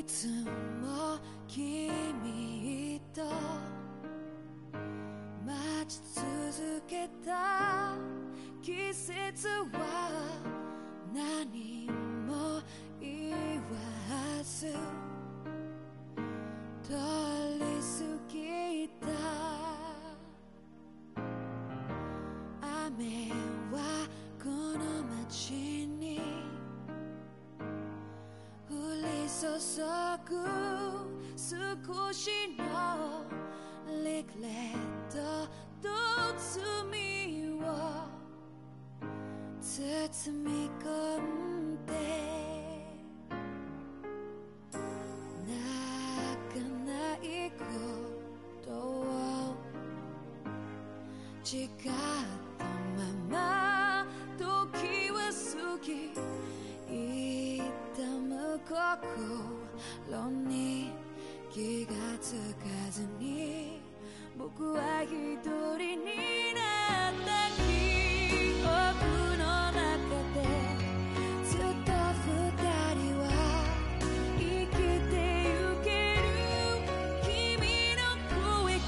つも君と待ち続けた季節は何も言わず通り過ぎた雨はこの街に降り注ぐ少しのリグレットと罪を包み込んで泣かないことを誓ったまま時は過ぎ痛む心に気がつかずに僕は一人になった記憶の中でずっと二人は生きてゆける君の声が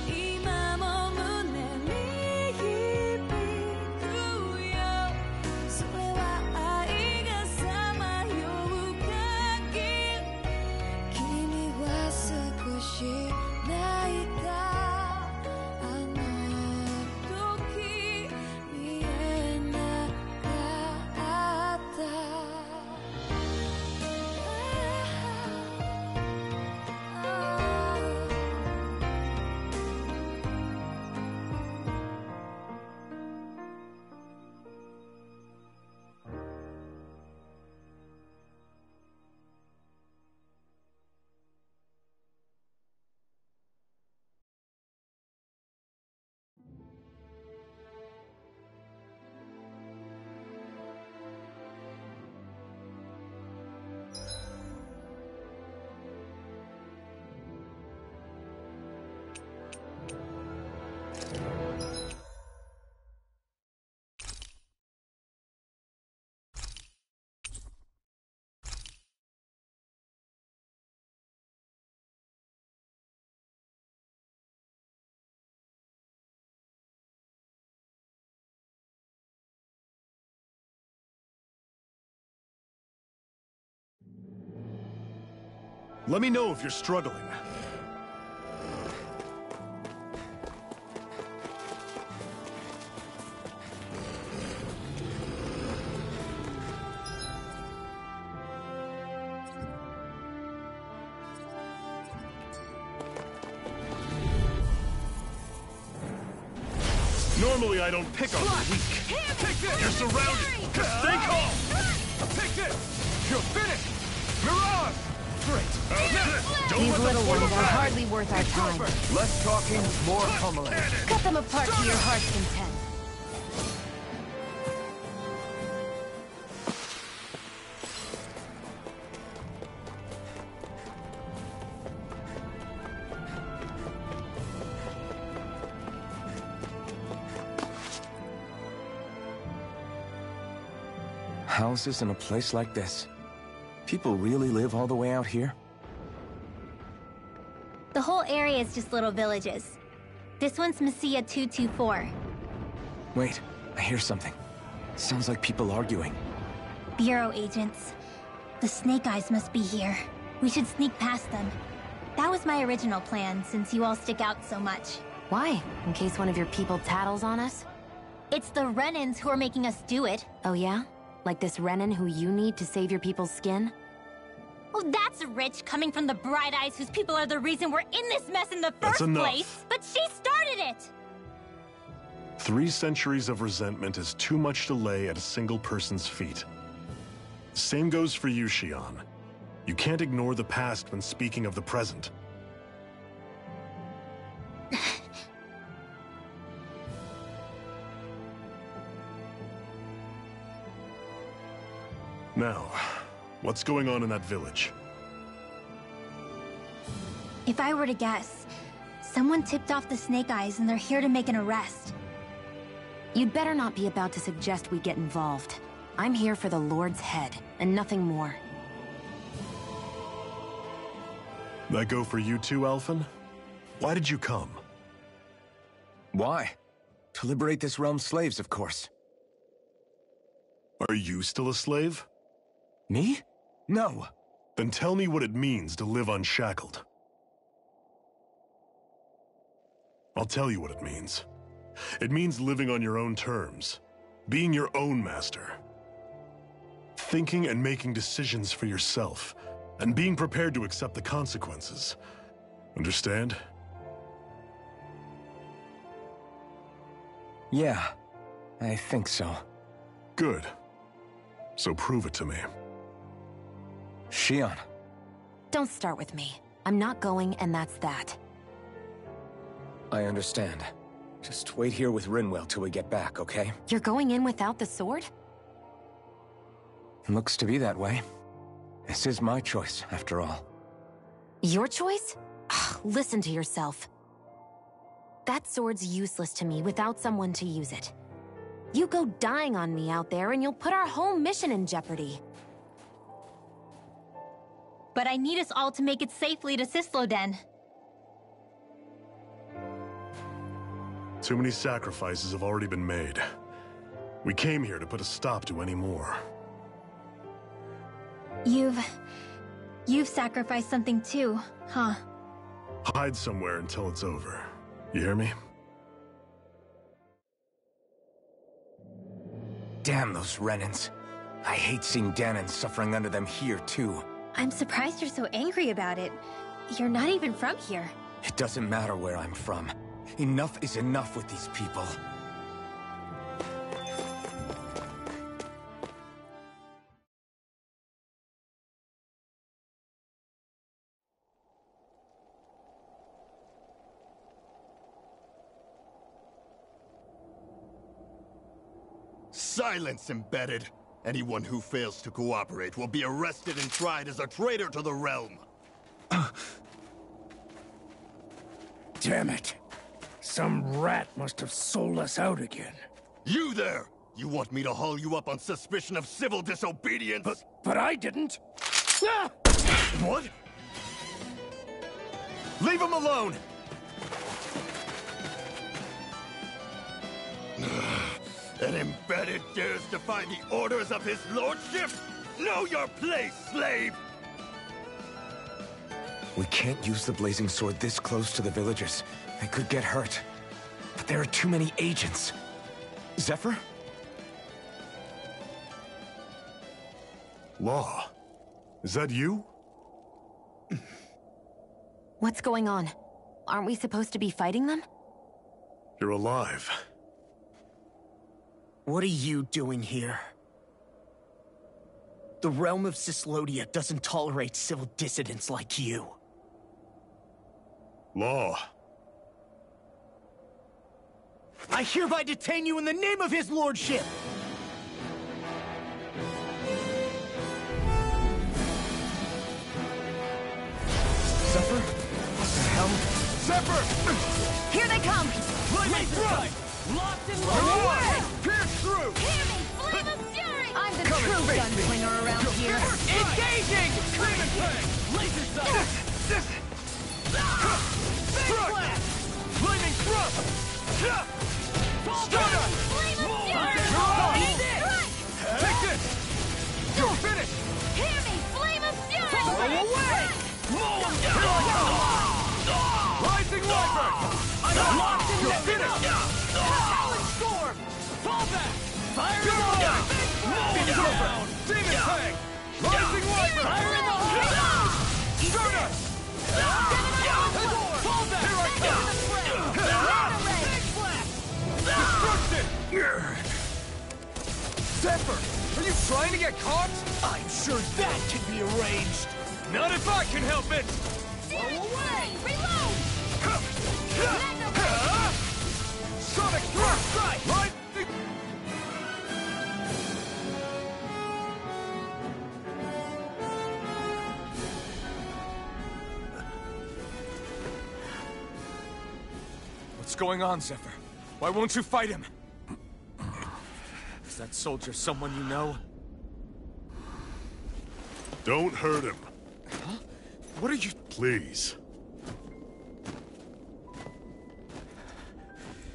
今も胸に響くよそれは愛がさまよう限り君は少し泣いたあの時見えなかったLet me know if you're struggling. Normally I don't pick on the weak. Take this! You're surrounded! Stay calm! Take this! You're finished! Mirage! Great. These little ones are hardly worth our time. Less talking, more pummeling. Cut them apart to your heart's content. Houses in a place like this? People really live all the way out here? The whole area is just little villages. This one's Messiah 224. Wait, I hear something. Sounds like people arguing. Bureau agents. The Snake Eyes must be here. We should sneak past them. That was my original plan, since you all stick out so much. Why? In case one of your people tattles on us? It's the Renans who are making us do it. Oh yeah? Like this Renan who you need to save your people's skin? Oh, that's rich, coming from the Bright Eyes whose people are the reason we're in this mess in the first place. But she started it! 3 centuries of resentment is too much to lay at a single person's feet. Same goes for you, Xion. You can't ignore the past when speaking of the present. Now, what's going on in that village? If I were to guess, someone tipped off the Snake Eyes and they're here to make an arrest. You'd better not be about to suggest we get involved. I'm here for the Lord's head, and nothing more. That go for you too, Alphen? Why did you come? Why? To liberate this realm's slaves, of course. Are you still a slave? Me? No. Then tell me what it means to live unshackled. I'll tell you what it means. It means living on your own terms, being your own master, thinking and making decisions for yourself, and being prepared to accept the consequences. Understand? Yeah, I think so. Good. So prove it to me. Shion. Don't start with me. I'm not going, and that's that. I understand. Just wait here with Rinwell till we get back, okay? You're going in without the sword? Looks to be that way. This is my choice, after all. Your choice? Ugh, listen to yourself. That sword's useless to me without someone to use it. You go dying on me out there and you'll put our whole mission in jeopardy. But I need us all to make it safely to Cyslodia. Too many sacrifices have already been made. We came here to put a stop to any more. You've sacrificed something too, huh? Hide somewhere until it's over. You hear me? Damn those Renans. I hate seeing Danon suffering under them here, too. I'm surprised you're so angry about it. You're not even from here. It doesn't matter where I'm from. Enough is enough with these people. Silence, embedded! Anyone who fails to cooperate will be arrested and tried as a traitor to the realm. Damn it. Some rat must have sold us out again. You there! You want me to haul you up on suspicion of civil disobedience? But I didn't. Ah! What? Leave him alone! An embedded dares defy the orders of his lordship? Know your place, slave! We can't use the blazing sword this close to the villagers. They could get hurt. But there are too many agents. Zephyr? Law. Is that you? What's going on? Aren't we supposed to be fighting them? You're alive. What are you doing here? The realm of Cyslodia doesn't tolerate civil dissidents like you. Law. I hereby detain you in the name of his lordship! Zephyr? What the hell? Zephyr! Here they come! Lightning strike! Locked and Away! Pierce through! Hear me! Flame of fury! I'm the true gunslinger around here. Engaging! Demon Fang! Laser sight! Strike! Flaming thrust! Stunner! Flame of fury! Take this! You're finished! Hear me! Flame of fury! Away! Rising Wyvern! I'm locked in You're the finished! Talon Storm! Fall back! Fire in the hole! Down! Demon Fang! Rising Wyvern! Fire in the hole! Stunner! Fall back! Here I come! Destruction! Zephyr! Are you trying to get caught? I'm sure that can be arranged! Not if I can help it! Away! Reload! Sonic thrust strike! Right! What's going on, Zephyr? Why won't you fight him? Is that soldier someone you know? Don't hurt him. What are you Please.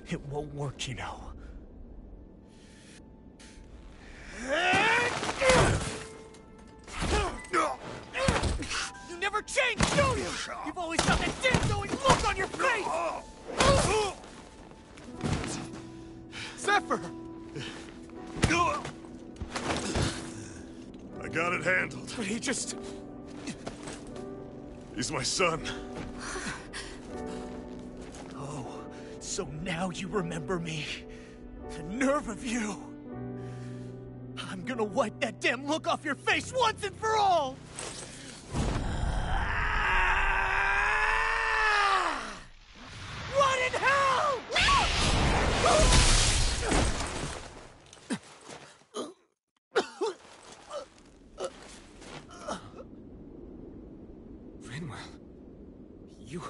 It won't work, you know. You never change, do you? You've always got that damn knowing look on your face! Zephyr! I got it handled. But he just... He's my son. Oh, so now you remember me. The nerve of you! I'm gonna wipe that damn look off your face once and for all! What in hell?! Rinwell, you...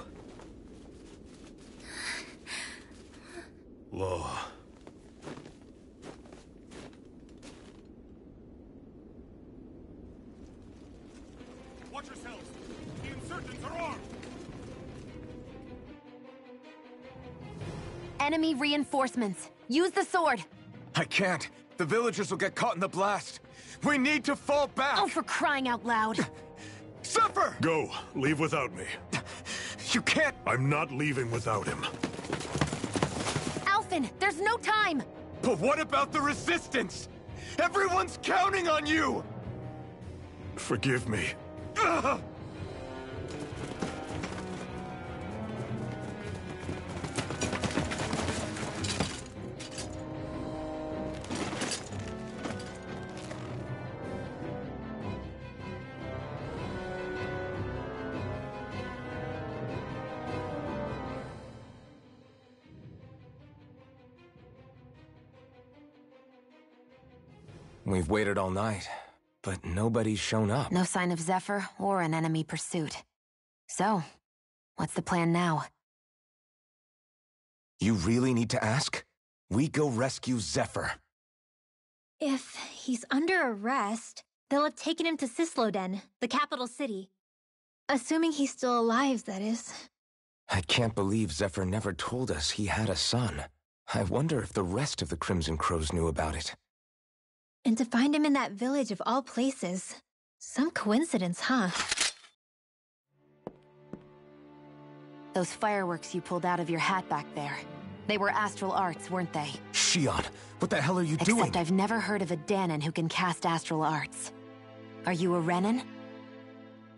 Law. Watch yourselves! The insurgents are armed! Enemy reinforcements. Use the sword. I can't. The villagers will get caught in the blast. We need to fall back! Oh, for crying out loud. Zephyr! Go. Leave without me. You can't... I'm not leaving without him. Alphen, there's no time. But what about the resistance? Everyone's counting on you! Forgive me. Ugh! We've waited all night, but nobody's shown up. No sign of Zephyr or an enemy pursuit. So, what's the plan now? You really need to ask? We go rescue Zephyr. If he's under arrest, they'll have taken him to Cyslodia, the capital city. Assuming he's still alive, that is. I can't believe Zephyr never told us he had a son. I wonder if the rest of the Crimson Crows knew about it. And to find him in that village of all places. Some coincidence, huh? Those fireworks you pulled out of your hat back there. They were astral arts, weren't they? Shion, what the hell are you doing? Except I've never heard of a Danon who can cast astral arts. Are you a Renan?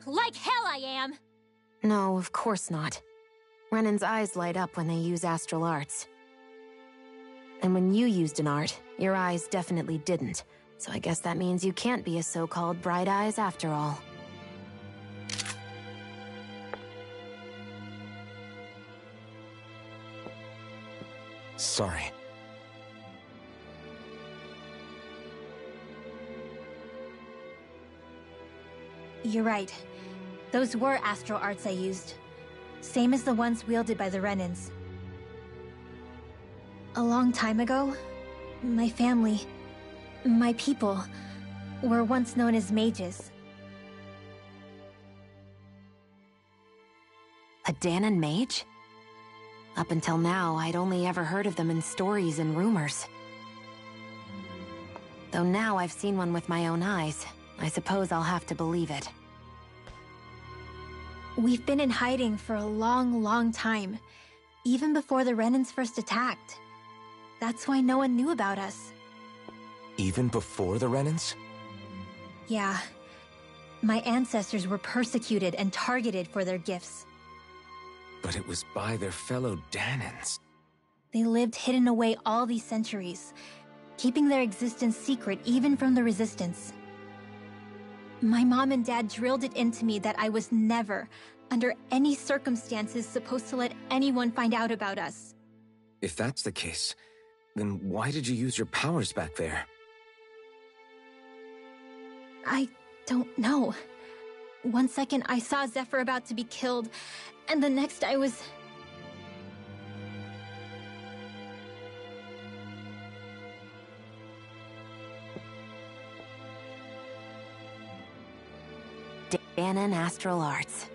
Like hell I am! No, of course not. Renan's eyes light up when they use astral arts. And when you used an art, your eyes definitely didn't. So I guess that means you can't be a so-called bright eyes after all. Sorry. You're right. Those were astral arts I used. Same as the ones wielded by the Renans. A long time ago, my family, my people, were once known as mages. A Danon mage? Up until now, I'd only ever heard of them in stories and rumors. Though now I've seen one with my own eyes, I suppose I'll have to believe it. We've been in hiding for a long, long time, even before the Renans first attacked. That's why no one knew about us. Even before the Renans? Yeah. My ancestors were persecuted and targeted for their gifts. But it was by their fellow Danons. They lived hidden away all these centuries, keeping their existence secret even from the Resistance. My mom and dad drilled it into me that I was never, under any circumstances, supposed to let anyone find out about us. If that's the case, then why did you use your powers back there? I don't know. One second I saw Zephyr about to be killed, and the next I was... Danon astral arts.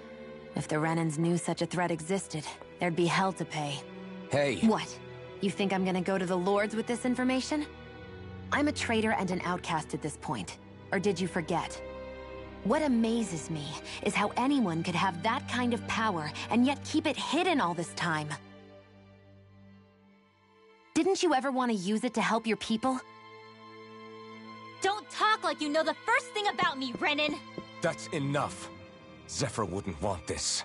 If the Renans knew such a threat existed, there'd be hell to pay. Hey! What? You think I'm gonna go to the Lords with this information? I'm a traitor and an outcast at this point. Or did you forget? What amazes me is how anyone could have that kind of power and yet keep it hidden all this time. Didn't you ever want to use it to help your people? Don't talk like you know the first thing about me, Renan! That's enough. Zephyr wouldn't want this.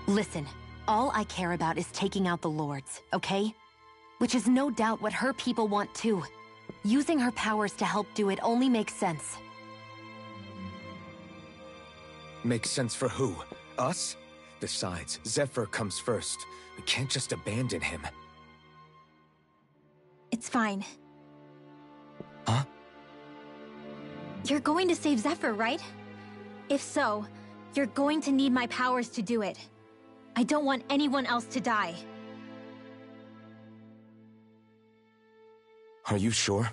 Listen, all I care about is taking out the Lords, okay? Which is no doubt what her people want too. Using her powers to help do it only makes sense. Makes sense for who? Us? Besides, Zephyr comes first. We can't just abandon him. It's fine. Huh? You're going to save Zephyr, right? If so, you're going to need my powers to do it. I don't want anyone else to die. Are you sure?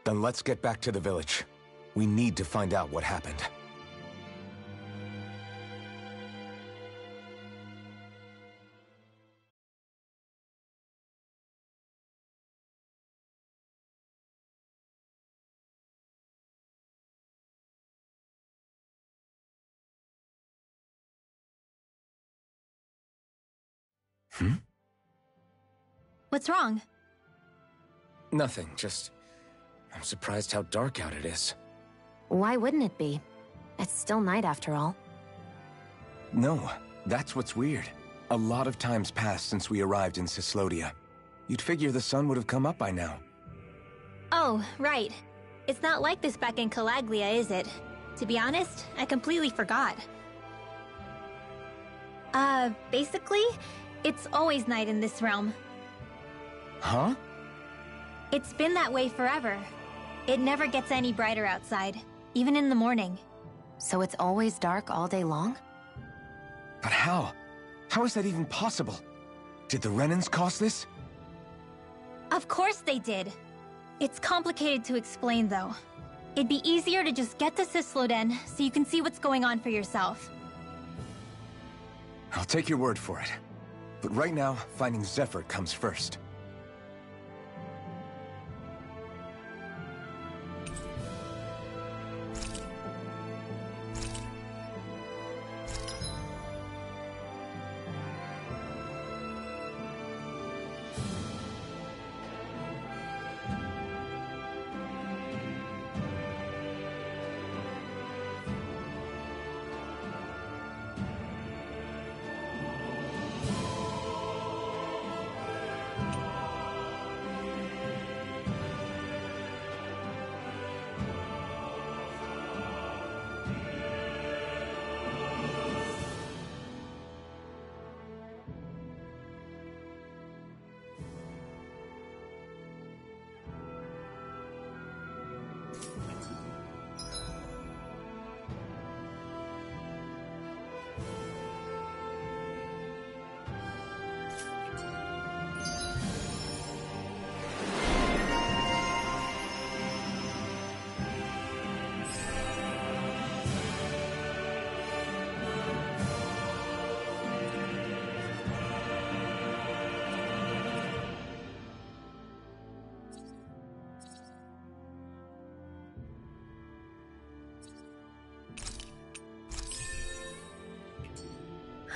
Then let's get back to the village. We need to find out what happened. What's wrong? Nothing, just... I'm surprised how dark out it is. Why wouldn't it be? It's still night after all. No, that's what's weird. A lot of time's passed since we arrived in Cyslodia. You'd figure the sun would have come up by now. Oh, right. It's not like this back in Calaglia, is it? To be honest, I completely forgot. Basically, it's always night in this realm. Huh? It's been that way forever. It never gets any brighter outside, even in the morning. So it's always dark all day long? But how? How is that even possible? Did the Renans cause this? Of course they did. It's complicated to explain, though. It'd be easier to just get to Cysloden so you can see what's going on for yourself. I'll take your word for it. But right now, finding Zephyr comes first.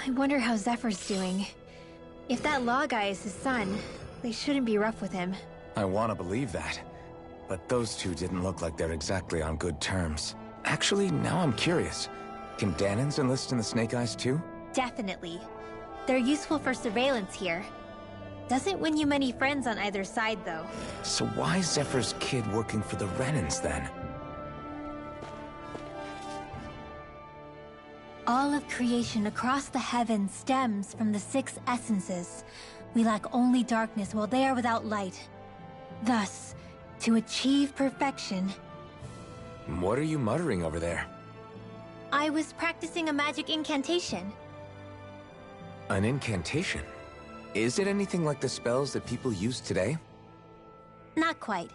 I wonder how Zephyr's doing. If that law guy is his son, they shouldn't be rough with him. I want to believe that. But those two didn't look like they're exactly on good terms. Actually, now I'm curious. Can Danans enlist in the Snake Eyes too? Definitely. They're useful for surveillance here. Doesn't win you many friends on either side, though. So why is Zephyr's kid working for the Renans then? All of creation across the heavens stems from the 6 essences. We lack only darkness while they are without light. Thus, to achieve perfection... What are you muttering over there? I was practicing a magic incantation. An incantation? Is it anything like the spells that people use today? Not quite.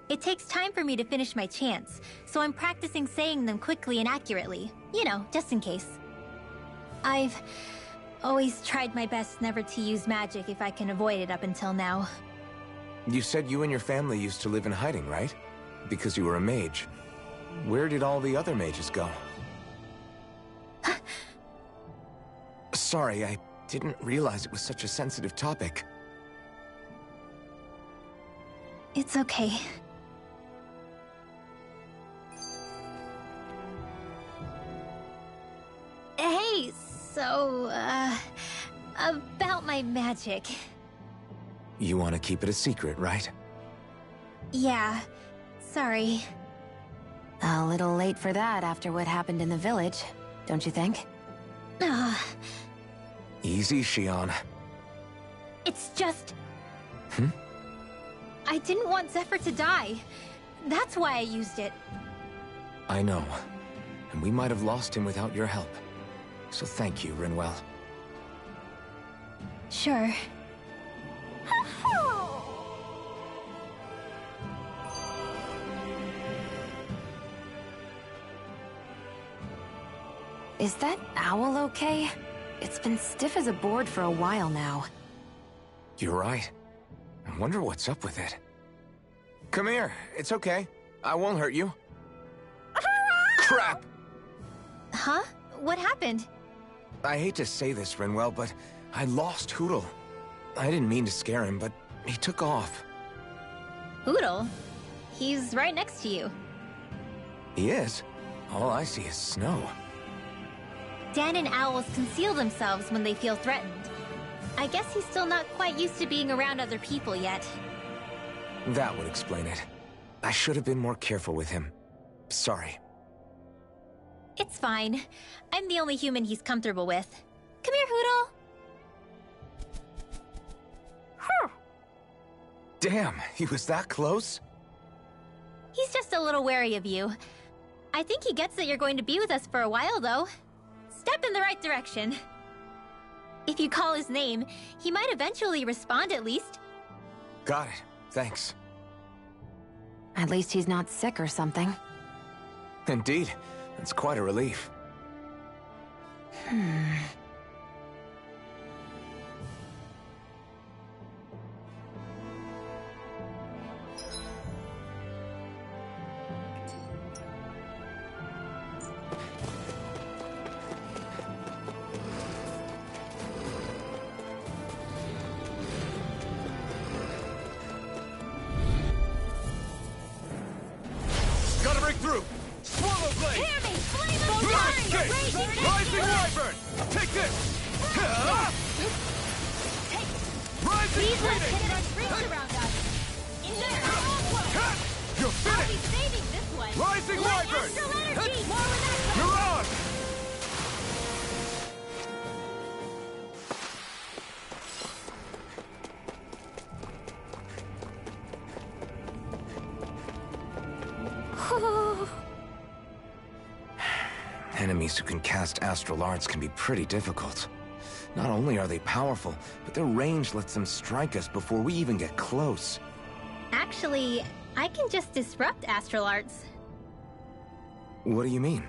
It takes time for me to finish my chants, so I'm practicing saying them quickly and accurately. You know, just in case. I've always tried my best never to use magic if I can avoid it up until now. You said you and your family used to live in hiding, right? Because you were a mage. Where did all the other mages go? Sorry, I didn't realize it was such a sensitive topic. It's okay. Hey, so, about my magic. You want to keep it a secret, right? Yeah, sorry. A little late for that after what happened in the village, don't you think? Easy, Xion. It's just... I didn't want Zephyr to die. That's why I used it. I know. And we might have lost him without your help. So thank you, Rinwell. Sure. Is that owl okay? It's been stiff as a board for a while now. You're right. I wonder what's up with it. Come here. It's okay. I won't hurt you. Crap! Huh? What happened? I hate to say this, Rinwell, but I lost Hootle. I didn't mean to scare him, but he took off. Hootle? He's right next to you. He is? All I see is snow. Dan and owls conceal themselves when they feel threatened. I guess he's still not quite used to being around other people yet. That would explain it. I should have been more careful with him. Sorry. It's fine. I'm the only human he's comfortable with. Come here, Hootle! Damn, he was that close? He's just a little wary of you. I think he gets that you're going to be with us for a while, though. Step in the right direction. If you call his name, he might eventually respond at least. Got it. Thanks. At least he's not sick or something. Indeed. That's quite a relief. Gotta break through! Swallow blade! Hear me! Flame of Blast Dawn! Gate! Raging Rising Blast! Wyvern! Take this! Rising These ones Phoenix! hit our rings around us. In there! You're I'll be finished! saving this one! Rising Light Wyvern! astral energy! More when that comes! You're on! Enemies who can cast astral arts can be pretty difficult. Not only are they powerful, but their range lets them strike us before we even get close. Actually, I can just disrupt astral arts. What do you mean?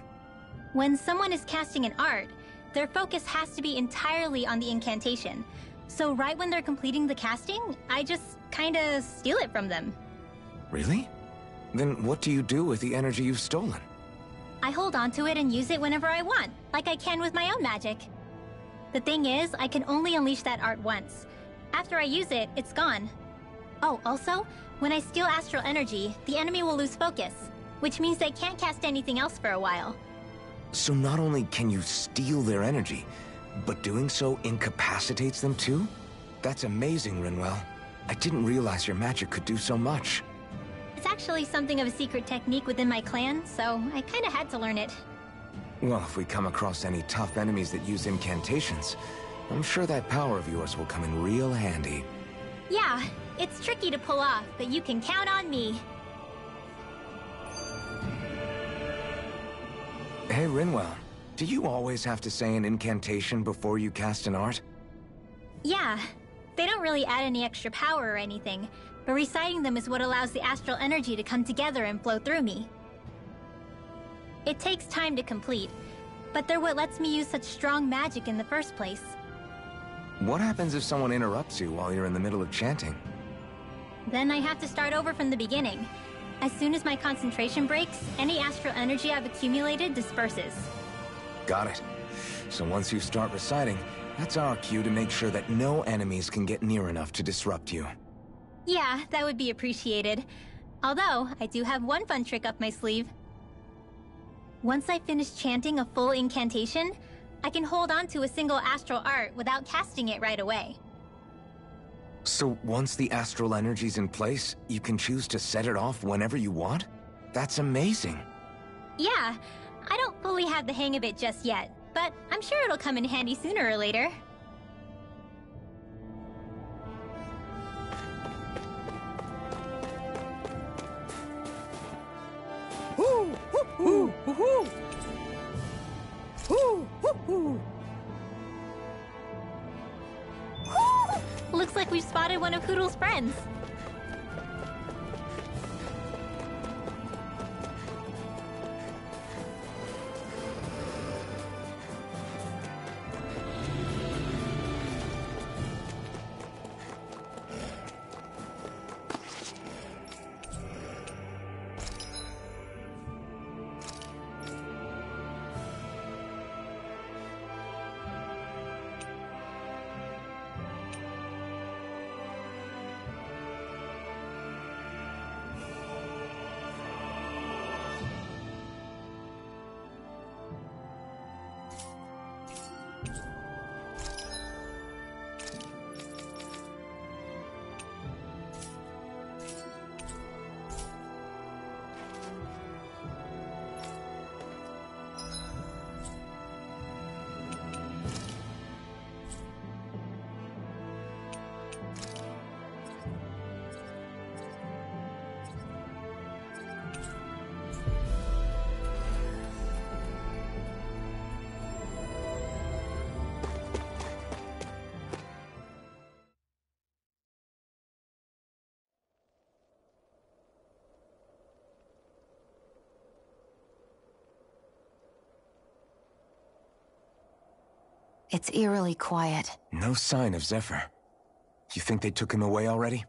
When someone is casting an art, their focus has to be entirely on the incantation. So right when they're completing the casting, I just kinda steal it from them. Really? Then what do you do with the energy you've stolen? I hold onto it and use it whenever I want, like I can with my own magic. The thing is, I can only unleash that art once. After I use it, it's gone. Oh, also, when I steal astral energy, the enemy will lose focus, which means they can't cast anything else for a while. So not only can you steal their energy, but doing so incapacitates them too? That's amazing, Rinwell. I didn't realize your magic could do so much. It's actually something of a secret technique within my clan, so I kinda had to learn it. Well, if we come across any tough enemies that use incantations, I'm sure that power of yours will come in real handy. Yeah, it's tricky to pull off, but you can count on me. Hey, Rinwell, do you always have to say an incantation before you cast an art? Yeah, They don't really add any extra power or anything, but reciting them is what allows the astral energy to come together and flow through me. It takes time to complete, but they're what lets me use such strong magic in the first place. What happens if someone interrupts you while you're in the middle of chanting? Then I have to start over from the beginning. As soon as my concentration breaks, any astral energy I've accumulated disperses. Got it. So once you start reciting, that's our cue to make sure that no enemies can get near enough to disrupt you. Yeah, that would be appreciated. Although, I do have one fun trick up my sleeve. Once I finish chanting a full incantation, I can hold on to a single astral art without casting it right away. So once the astral energy's in place, you can choose to set it off whenever you want? That's amazing. Yeah, I don't fully have the hang of it just yet, but I'm sure it'll come in handy sooner or later. Woo! Woo! Woo! Woo! Woo! Woo! Woo! Looks like we've spotted one of Hoodle's friends. It's eerily quiet. No sign of Zephyr. You think they took him away already?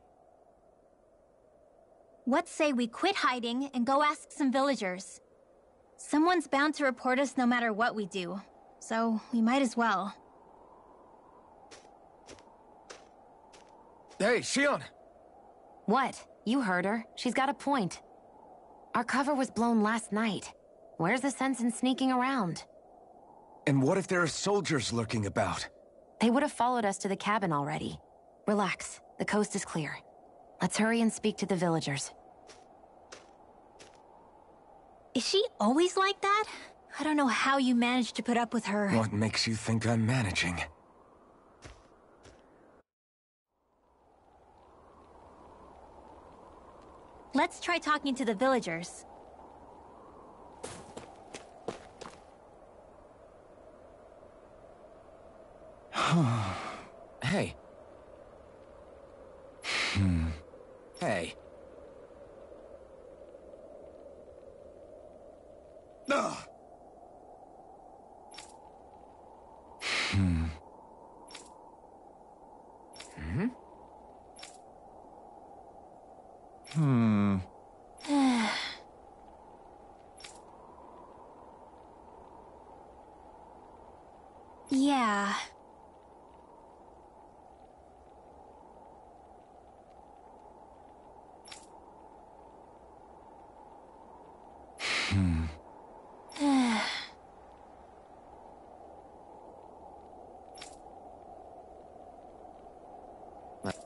What say we quit hiding and go ask some villagers? Someone's bound to report us no matter what we do, so we might as well. Hey, Shion! What? You heard her. She's got a point. Our cover was blown last night. Where's the sense in sneaking around? And what if there are soldiers lurking about? They would have followed us to the cabin already. Relax. The coast is clear. Let's hurry and speak to the villagers. Is she always like that? I don't know how you managed to put up with her. What makes you think I'm managing? Let's try talking to the villagers. Hey. Hey. Ugh. Yeah.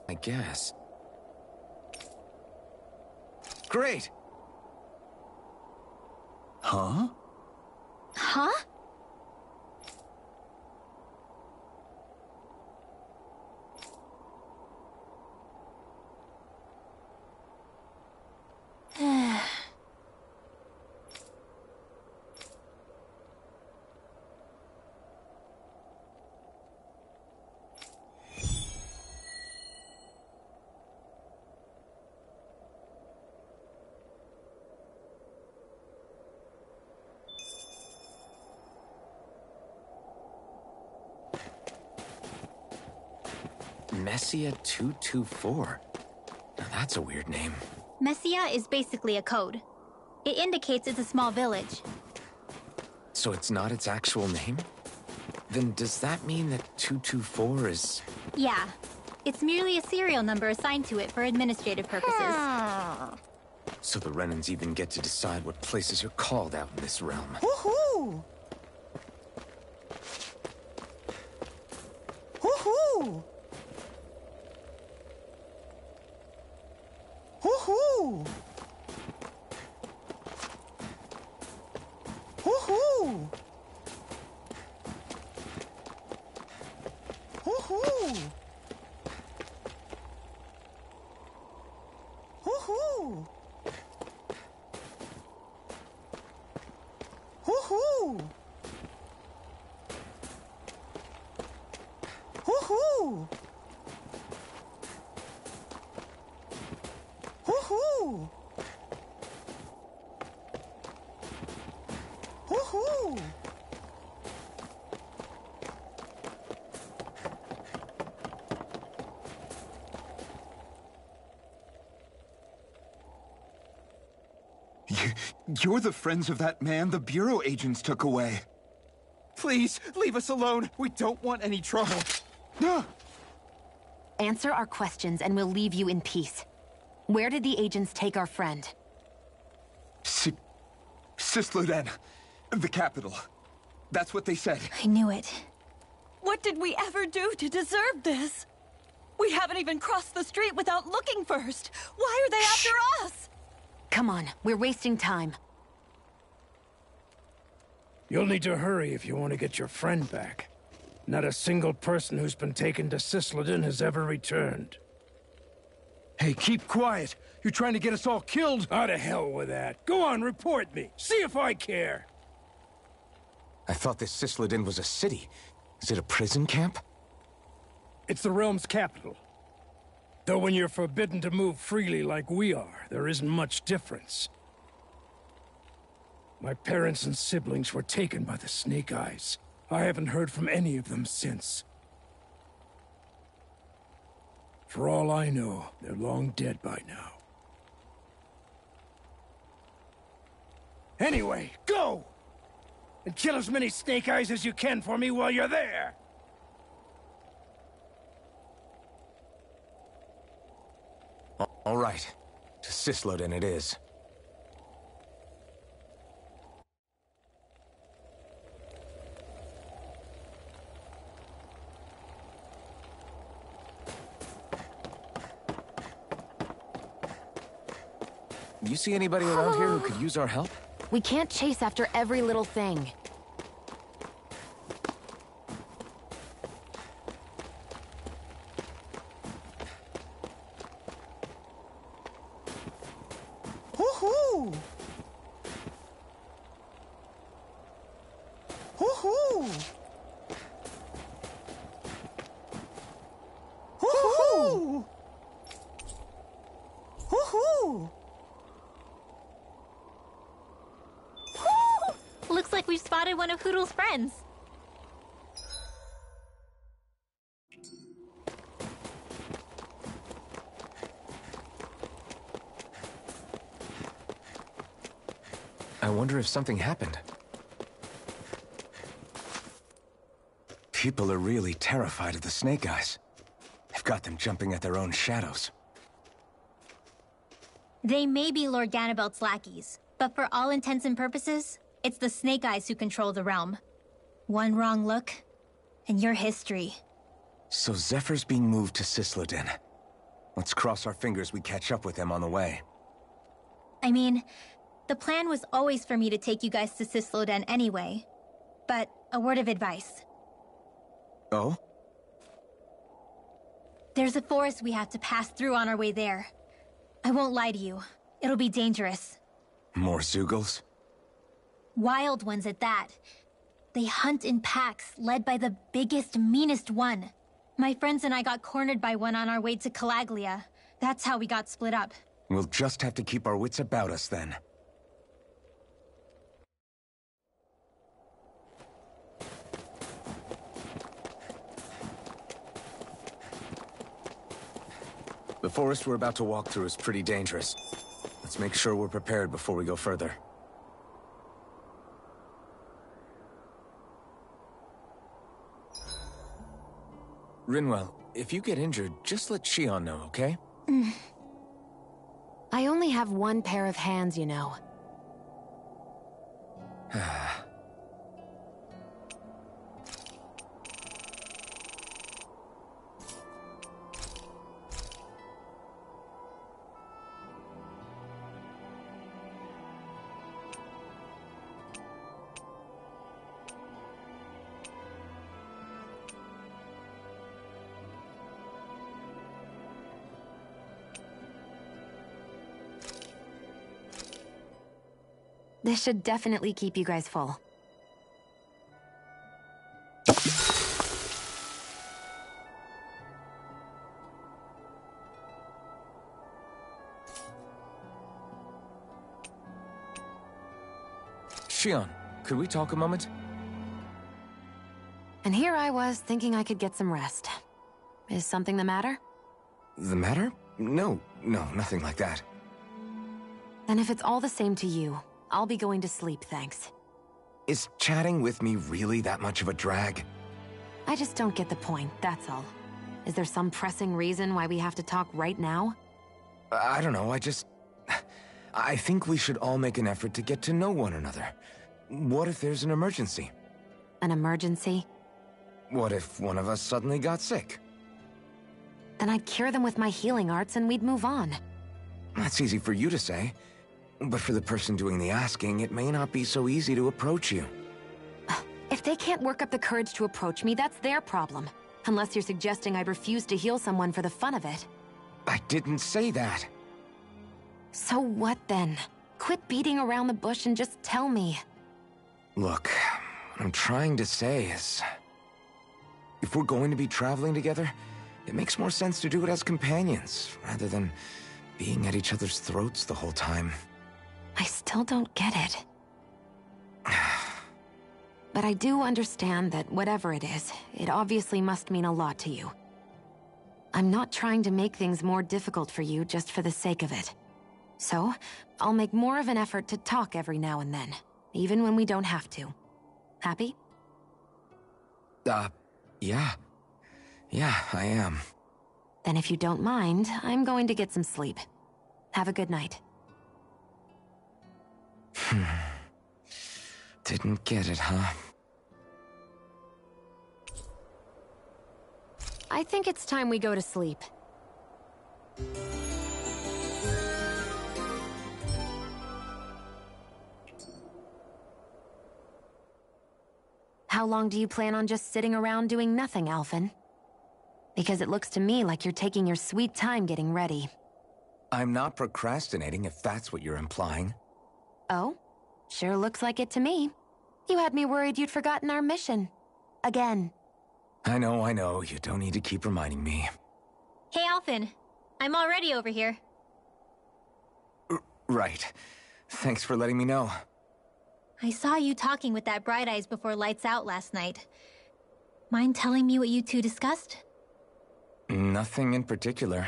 I guess. Great! Huh? Huh? Messia 224. Now that's a weird name. Messia is basically a code. It indicates it's a small village. So it's not its actual name? Then does that mean that 224 is... Yeah. It's merely a serial number assigned to it for administrative purposes. So the Renans even get to decide what places are called out in this realm. Woohoo! Woohoo! Woohoo! Woohoo! Woohoo! Woohoo! Woohoo! Woohoo! Woohoo! Woohoo! You're the friends of that man the Bureau agents took away. Please, leave us alone. We don't want any trouble. Answer our questions and we'll leave you in peace. Where did the agents take our friend? Cyslodia, the capital. That's what they said. I knew it. What did we ever do to deserve this? We haven't even crossed the street without looking first. Why are they after us? Come on, we're wasting time. You'll need to hurry if you want to get your friend back. Not a single person who's been taken to Cyslodia has ever returned. Hey, keep quiet. You're trying to get us all killed. Out of hell with that. Go on, report me. See if I care. I thought this Cyslodia was a city. Is it a prison camp? It's the realm's capital. Though when you're forbidden to move freely like we are, there isn't much difference. My parents and siblings were taken by the Snake Eyes. I haven't heard from any of them since. For all I know, they're long dead by now. Anyway, go! And kill as many Snake Eyes as you can for me while you're there! All right. To Cyslodia it is. You see anybody around here who could use our help? We can't chase after every little thing. Woohoo! Woohoo! Woohoo! Woohoo! Looks like we've spotted one of Hoodle's friends. I wonder if something happened. People are really terrified of the Snake Eyes. They've got them jumping at their own shadows. They may be Lord Ganabelt's lackeys, but for all intents and purposes, it's the Snake Eyes who control the realm. One wrong look, and your history. So Zephyr's being moved to Cyslodia. Let's cross our fingers we catch up with them on the way. I mean, the plan was always for me to take you guys to Cyslodia anyway. But a word of advice. Oh? There's a forest we have to pass through on our way there. I won't lie to you. It'll be dangerous. More Zeugles? Wild ones at that. They hunt in packs, led by the biggest, meanest one. My friends and I got cornered by one on our way to Calaglia. That's how we got split up. We'll just have to keep our wits about us then. forest we're about to walk through is pretty dangerous. Let's make sure we're prepared before we go further. Rinwell, if you get injured, just let Shion know, okay? I only have one pair of hands, you know. This should definitely keep you guys full. Shion, could we talk a moment? And here I was thinking I could get some rest. Is something the matter? The matter? No, nothing like that. Then if it's all the same to you, I'll be going to sleep, thanks. Is chatting with me really that much of a drag? I just don't get the point, that's all. Is there some pressing reason why we have to talk right now? I don't know, I think we should all make an effort to get to know one another. What if there's an emergency? An emergency? What if one of us suddenly got sick? Then I'd cure them with my healing arts and we'd move on. That's easy for you to say. But for the person doing the asking, it may not be so easy to approach you. If they can't work up the courage to approach me, that's their problem. Unless you're suggesting I'd refuse to heal someone for the fun of it. I didn't say that. So what then? Quit beating around the bush and just tell me. Look, what I'm trying to say is... if we're going to be traveling together, it makes more sense to do it as companions, rather than being at each other's throats the whole time. I still don't get it. But I do understand that whatever it is, it obviously must mean a lot to you. I'm not trying to make things more difficult for you just for the sake of it. So, I'll make more of an effort to talk every now and then, even when we don't have to. Happy? Yeah. Yeah, I am. Then if you don't mind, I'm going to get some sleep. Have a good night. Didn't get it, huh? I think it's time we go to sleep. How long do you plan on just sitting around doing nothing, Alphen? Because it looks to me like you're taking your sweet time getting ready. I'm not procrastinating, if that's what you're implying. Oh? Sure looks like it to me. You had me worried you'd forgotten our mission. Again. I know. You don't need to keep reminding me. Hey, Alphen. I'm already over here. Right. Thanks for letting me know. I saw you talking with that Bright Eyes before lights out last night. Mind telling me what you two discussed? Nothing in particular.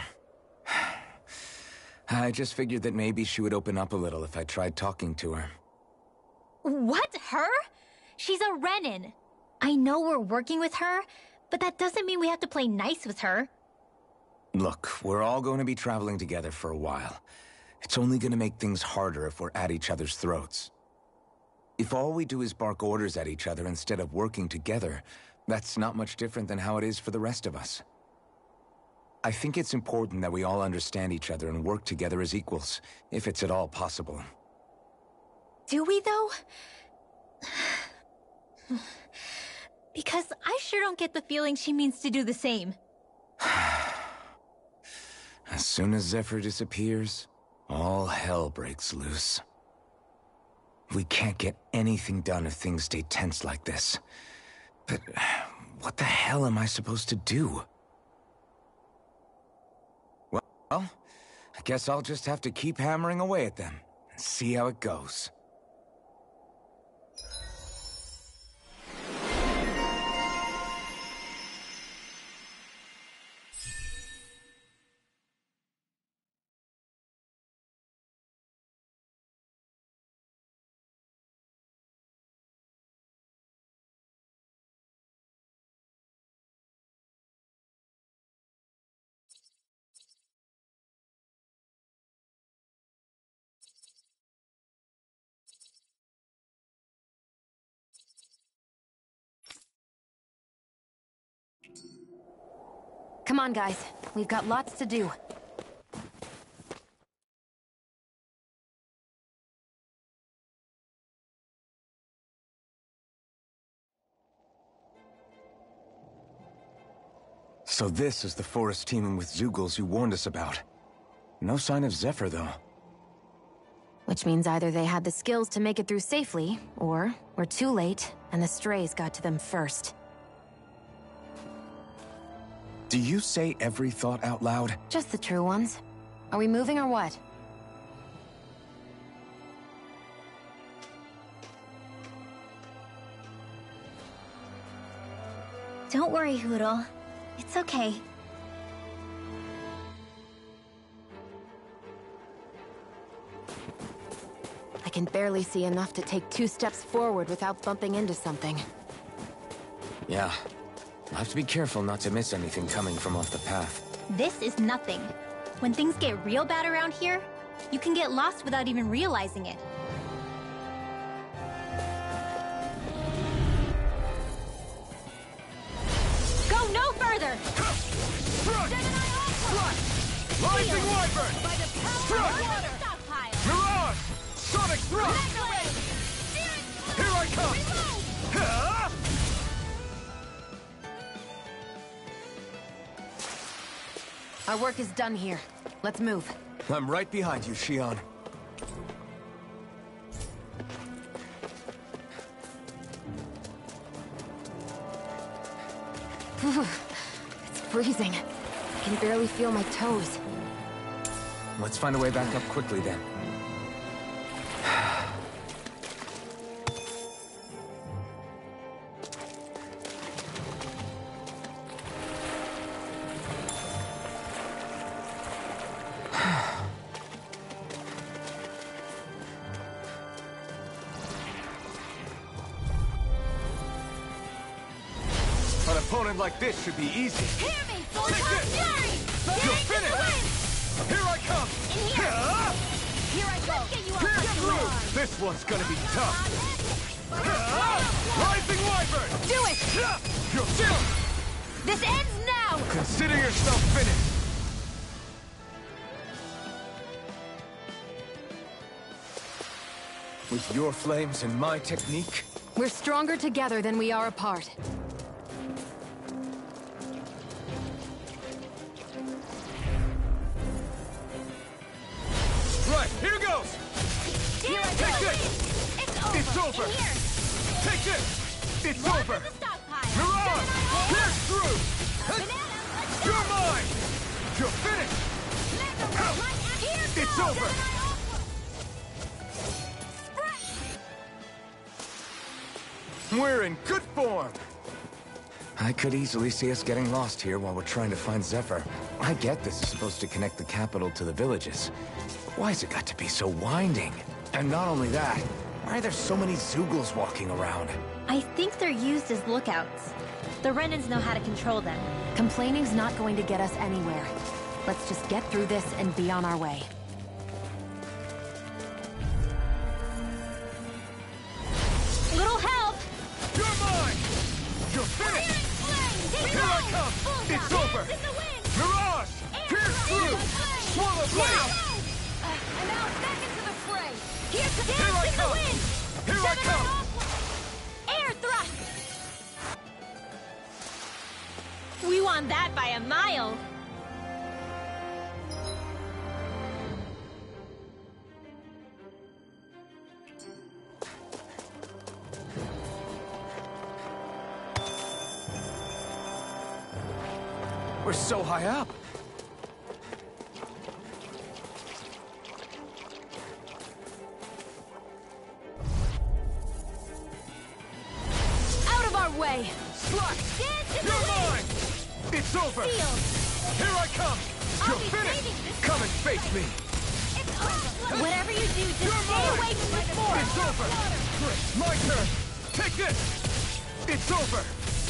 I just figured that maybe she would open up a little if I tried talking to her. What? Her? She's a Renin. I know we're working with her, but that doesn't mean we have to play nice with her. Look, we're all going to be traveling together for a while. It's only going to make things harder if we're at each other's throats. If all we do is bark orders at each other instead of working together, that's not much different than how it is for the rest of us. I think it's important that we all understand each other and work together as equals, if it's at all possible. Do we, though? Because I sure don't get the feeling she means to do the same. As soon as Zephyr disappears, all hell breaks loose. We can't get anything done if things stay tense like this. But what the hell am I supposed to do? Well, I guess I'll just have to keep hammering away at them and see how it goes. Come on, guys. We've got lots to do. So this is the forest teeming with Zeugles you warned us about. No sign of Zephyr, though. Which means either they had the skills to make it through safely, or we're too late, and the strays got to them first. Do you say every thought out loud? Just the true ones. Are we moving or what? Don't worry, Hoodle. It's okay. I can barely see enough to take 2 steps forward without bumping into something. Yeah. I'll have to be careful not to miss anything coming from off the path. This is nothing. When things get real bad around here, you can get lost without even realizing it. Go no further! Thrust! Rising Wyvern! By the power Thrust! of water! Stockpile! Mirage! Sonic Thrust! Here I come! Ha! Our work is done here. Let's move. I'm right behind you, Xion. It's freezing. I can barely feel my toes. Let's find a way back up quickly, then. An opponent like this should be easy. Hear me! Full Take blast this! fury! You're Get into the wind! finished! Here I come! In here! Ha! Here I go! Get you off Pierce my through! arm! This one's gonna be tough! Ha! Rising Wyvern! Do it! Ha! You're still! This ends now! Consider yourself finished! With your flames and my technique, We're stronger together than we are apart. Right, here goes! Here I Take go! this! It's over! It's over! In here! Take this! It's Water over! the stockpile! Mirage! Pierce through! Banana! Let's go! You're mine! You're finished! Here It's goes! over! We're in good form! I could easily see us getting lost here while we're trying to find Zephyr. I get this is supposed to connect the capital to the villages. But why's it got to be so winding? And not only that, why are there so many Zeugles walking around? I think they're used as lookouts. The Renans know how to control them. Complaining's not going to get us anywhere. Let's just get through this and be on our way. Little help! You're mine! You're finished! Here I come! It's over! Mirage! Pierce through! Swallow blade! And now back into the fray! Here to Here I dance in the come! wind! Here I come! Air thrust! We won that by a mile. We're so high up. Out of our way! Slack! Dance in the You're wind! mine! It's over! Sealed! Here I come! I'll You're be finished! saving this. Come and face me! It's over! Whatever you do, just You're stay mine! away from the forest! It's over! My turn! Take this! It's over!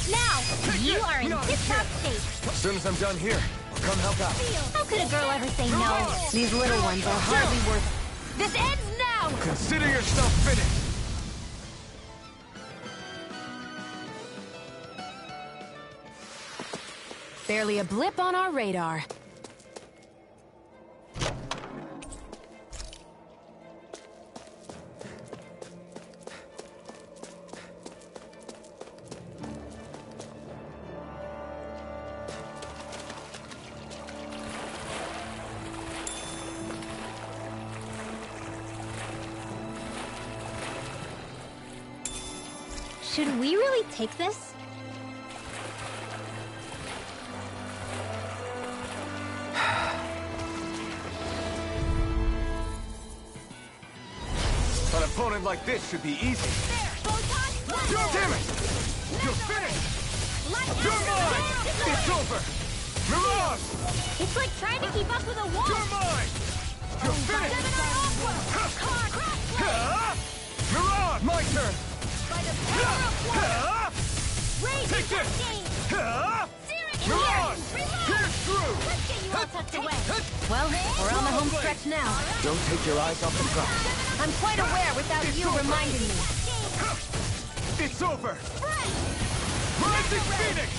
Now, Take you this! are in Not a tip-top chance. shape. As soon as I'm done here, I'll come help out. How could a girl ever say no? These little ones are hardly worth it. This ends now! Consider yourself finished! barely a blip on our radar. Should we really take this? An opponent like this should be easy. Damn it! You're finished! You're mine! It's over! Mirage! It's like trying to keep up with a wall! You're mine! You're finished! Mirage! My turn! By the power of water! Take this! Mirage! Pierce through! Let's get you all tucked away! Well, we're on the home stretch now. Don't take your eyes off the prize. I'm quite aware without you reminding me. It's over! Rising Phoenix!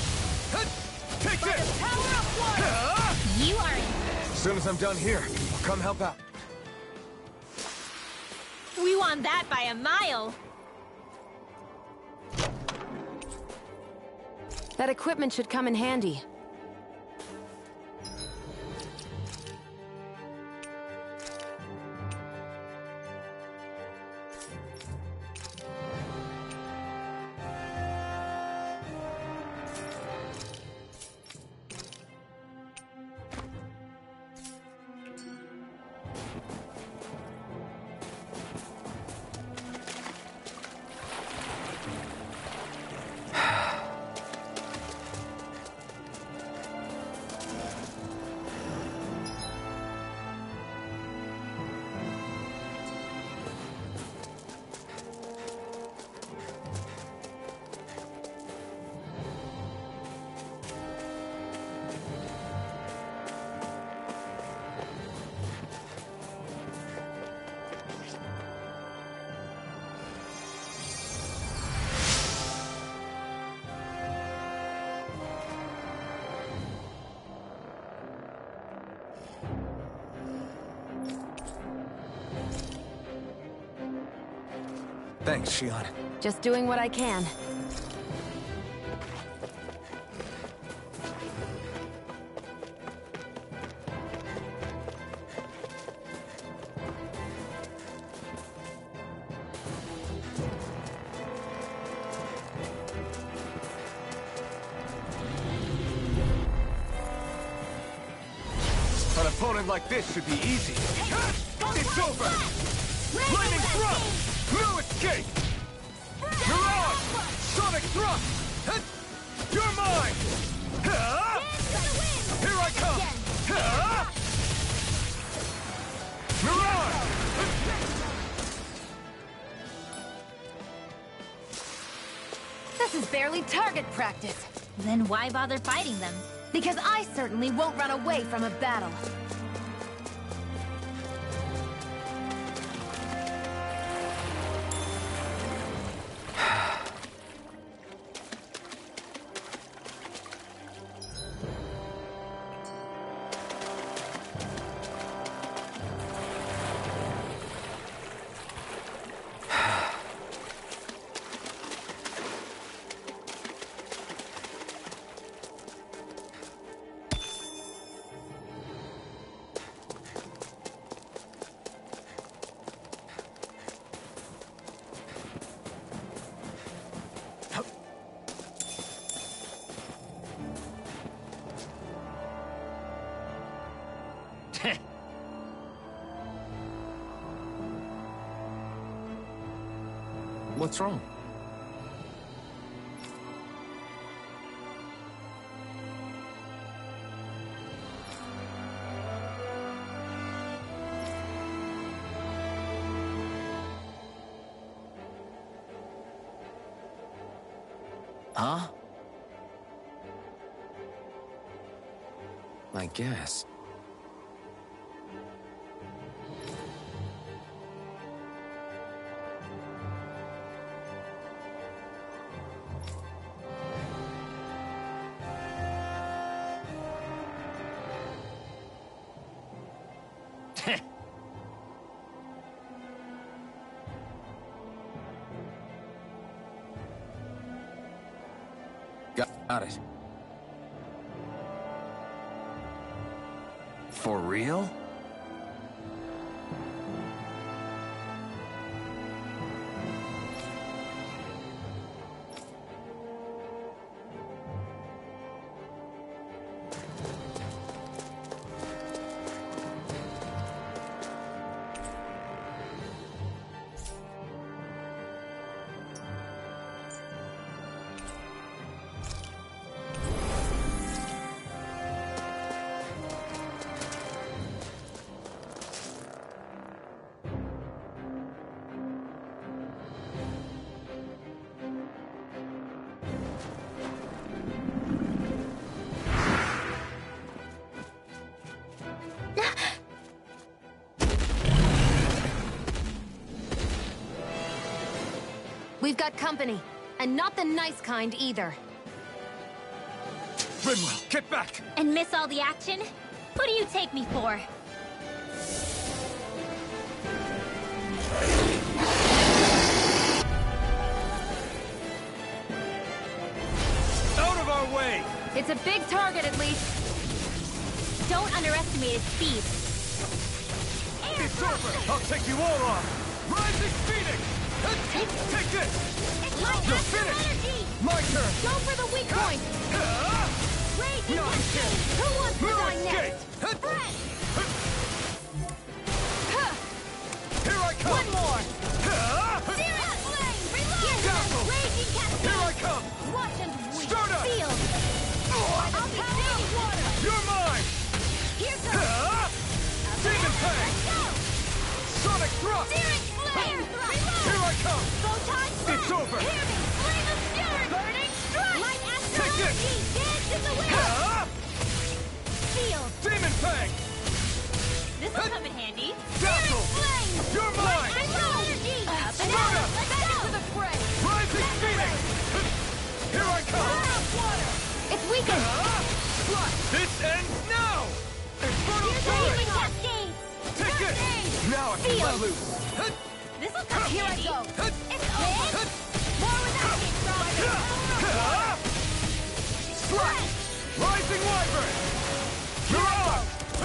Take this! You are in. As soon as I'm done here, I'll come help out. We won that by a mile! That equipment should come in handy. Thanks, Shion. Just doing what I can. An opponent like this should be easy. It's over! Lightning thrust! No escape! Mirage! Sonic thrust! You're mine! Here I come! Mirage! This is barely target practice. Then why bother fighting them? Because I certainly won't run away from a battle. What's wrong? Huh? I guess. Got it. For real? We've got company, and not the nice kind either. Rinwell, get back! And miss all the action? Who do you take me for? Out of our way! It's a big target, at least. Don't underestimate its speed. It's over! I'll take you all on! Rising Phoenix! Take this! You're finished! My turn! Go for the weak point! No escape! Who wants to No die escape! next? Here I come! One more! Serious flame! Reload! Dazzle! Raging cascade! Here I come! Watch and weep! Stardust! Sealed! I'll be saved! Water! You're mine! Here goes! Demon Fang! Let's go! Sonic Thrust! Searing flame! Reload! Here I come! Photon blast! It's over! Hear me! Flame of fury! Burning strike! Light astral Take this! energy! Dance in the wind! Sealed! Demon Fang! This'll come in handy. Dazzle! Flame! You're mine! Astral energy! Stardust! Let's go! To the fray! Rising Phoenix! Here I come! Water! It's weakened! This ends now! Infernal Here's Turret! healing cascades! Take it! Now I can let Sealed. loose! This'll come in Here I handy. go! It's over! More without me, Strider! Slash! Rising Wyvern! You're up!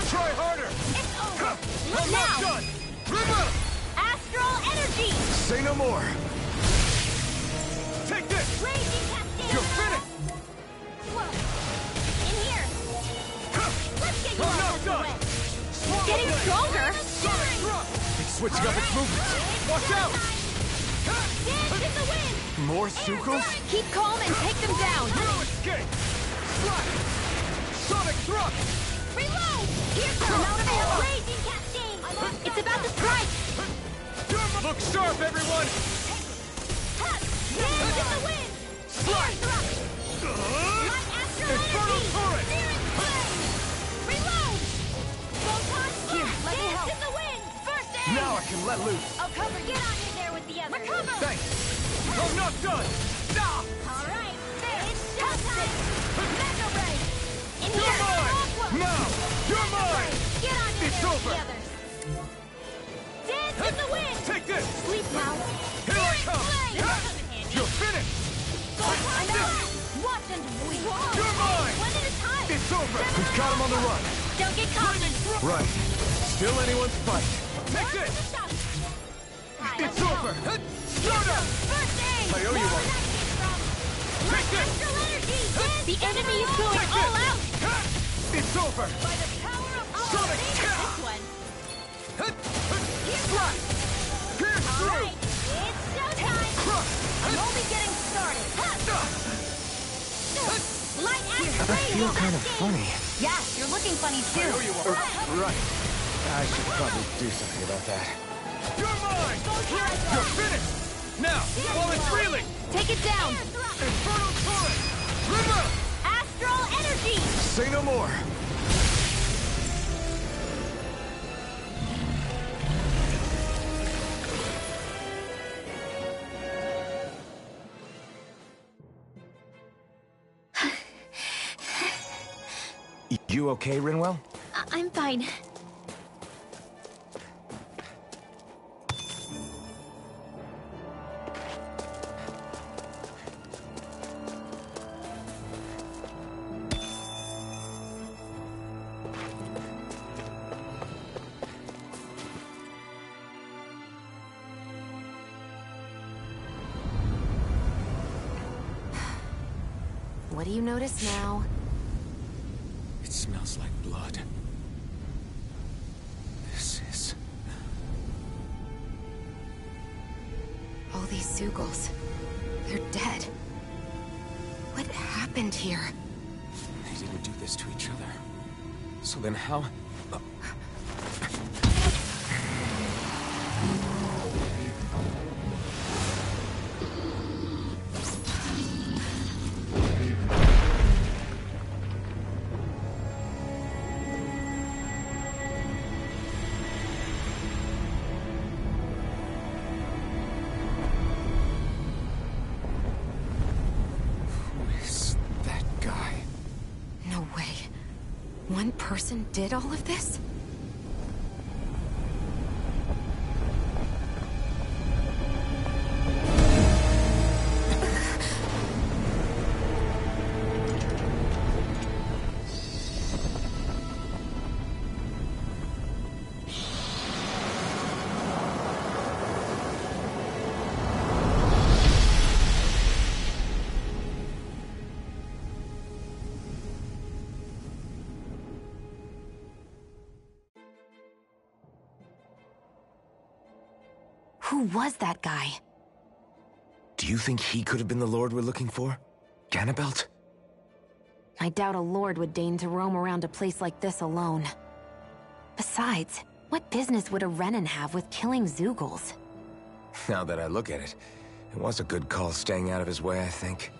Try harder! It's over! I'm not Now! done! Rimmer! Astral energy! Say no more! Take this! Raging cascade! You're finished! In here! Let's get you I'm out not of the done! way! Swallow Getting blade! stronger! Sonic Thrust! It's switching up its movements! Watch out! Dance in the wind! More Sukos? Keep calm and take them down! No escape! Slash! Sonic Thrust! Reload! Here's the amount of ammo! Raging cascade! It's about to strike! Look sharp, everyone! Dance in the wind! Slash! Light astral Infernal energy! Turret! Searing flame! Reload! Photon blast! let me Dance help. in the wind! First aid! Now I can let loose! I'll cover. Get on in there with the others! Recover! Thanks! I'm not done! Ah! All right, it's showtime! Mega Ray! In You're here! mine! Aqua! Now! You're mine! Get on in It's there over. with the others! Dance in the wind! Take this! Sleep now! Here I come! Flame! Ah! You're finished! I know! Watch and weep! You're mine! One at a time! It's over! We've got him on the run! Don't get caught! Right. Still anyone's fight. Take this! It's over! Stardust! First aid! I owe you one. Take this! Astral energy! The enemy is going Take all this! out! It's over! By the power of all Sonic things! Kema! This one. Slash! Pierce All through! right, it's showtime! Crush! I'm only getting started! Light astral I feel kind of funny. Yeah, you're looking funny too. Right. I should probably do something about that. You're mine! Here I go! You're finished! Now, while it's reeling! Take it down! Infernal Torrent! Rimmer! Astral energy! Say no more! You okay, Rinwell? I'm fine. What do you notice now? It smells like blood. This is... All these Zeugles. They're dead. What happened here? They didn't do this to each other. So then how... One person did all of this? Who was that guy? Do you think he could have been the Lord we're looking for? Ganabelt? I doubt a lord would deign to roam around a place like this alone. Besides, what business would a Renan have with killing Zeugles? Now that I look at it, it was a good call staying out of his way, I think.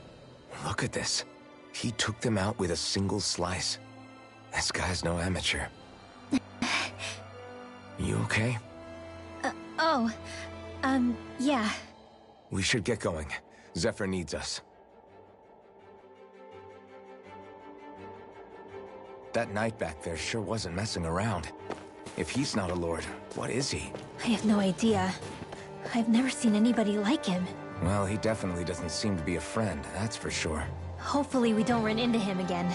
Look at this. He took them out with a single slice. This guy's no amateur. You okay? Yeah. We should get going. Zephyr needs us. That knight back there sure wasn't messing around. If he's not a lord, what is he? I have no idea. I've never seen anybody like him. Well, he definitely doesn't seem to be a friend, that's for sure. Hopefully we don't run into him again.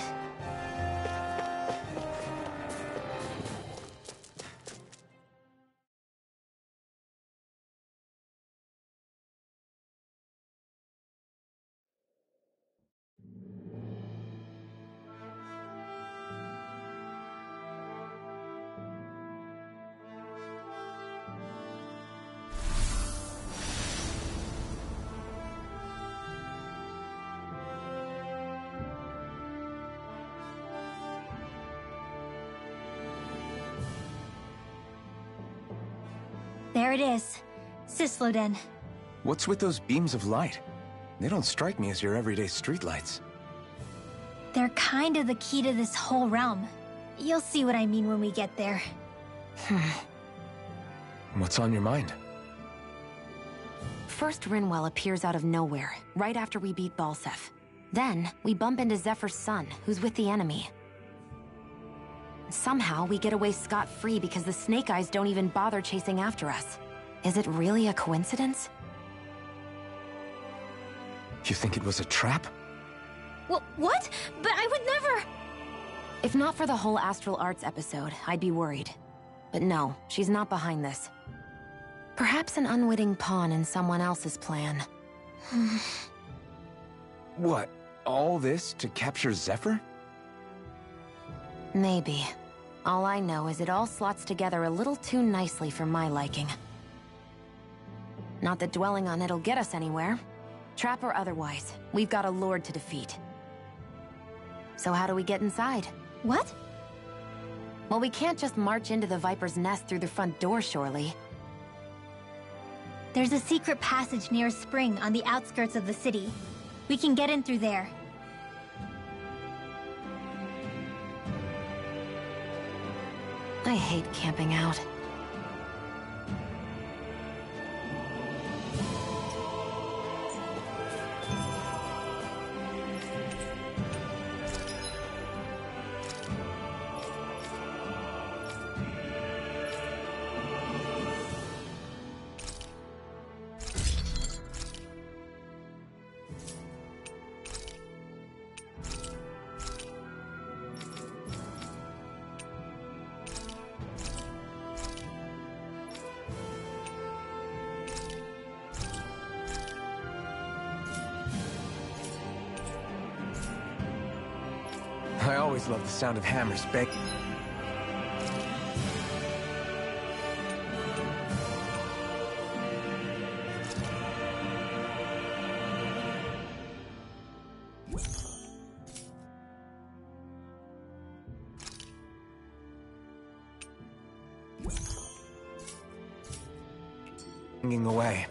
There it is. Cyslodia. What's with those beams of light? They don't strike me as your everyday streetlights. They're kind of the key to this whole realm. You'll see what I mean when we get there. What's on your mind? First, Rinwell appears out of nowhere, right after we beat Balseph. Then, we bump into Zephyr's son, who's with the enemy. Somehow, we get away scot-free because the Snake Eyes don't even bother chasing after us. Is it really a coincidence? You think it was a trap? What? But I would never... If not for the whole Astral Arts episode, I'd be worried. But no, she's not behind this. Perhaps an unwitting pawn in someone else's plan. What? All this to capture Zephyr? Maybe. All I know is it all slots together a little too nicely for my liking. Not that dwelling on it'll get us anywhere. Trap or otherwise, we've got a lord to defeat. So how do we get inside? What? Well, we can't just march into the Viper's nest through the front door, surely. There's a secret passage near a spring on the outskirts of the city. We can get in through there. I hate camping out. I always love the sound of hammers bang. Away.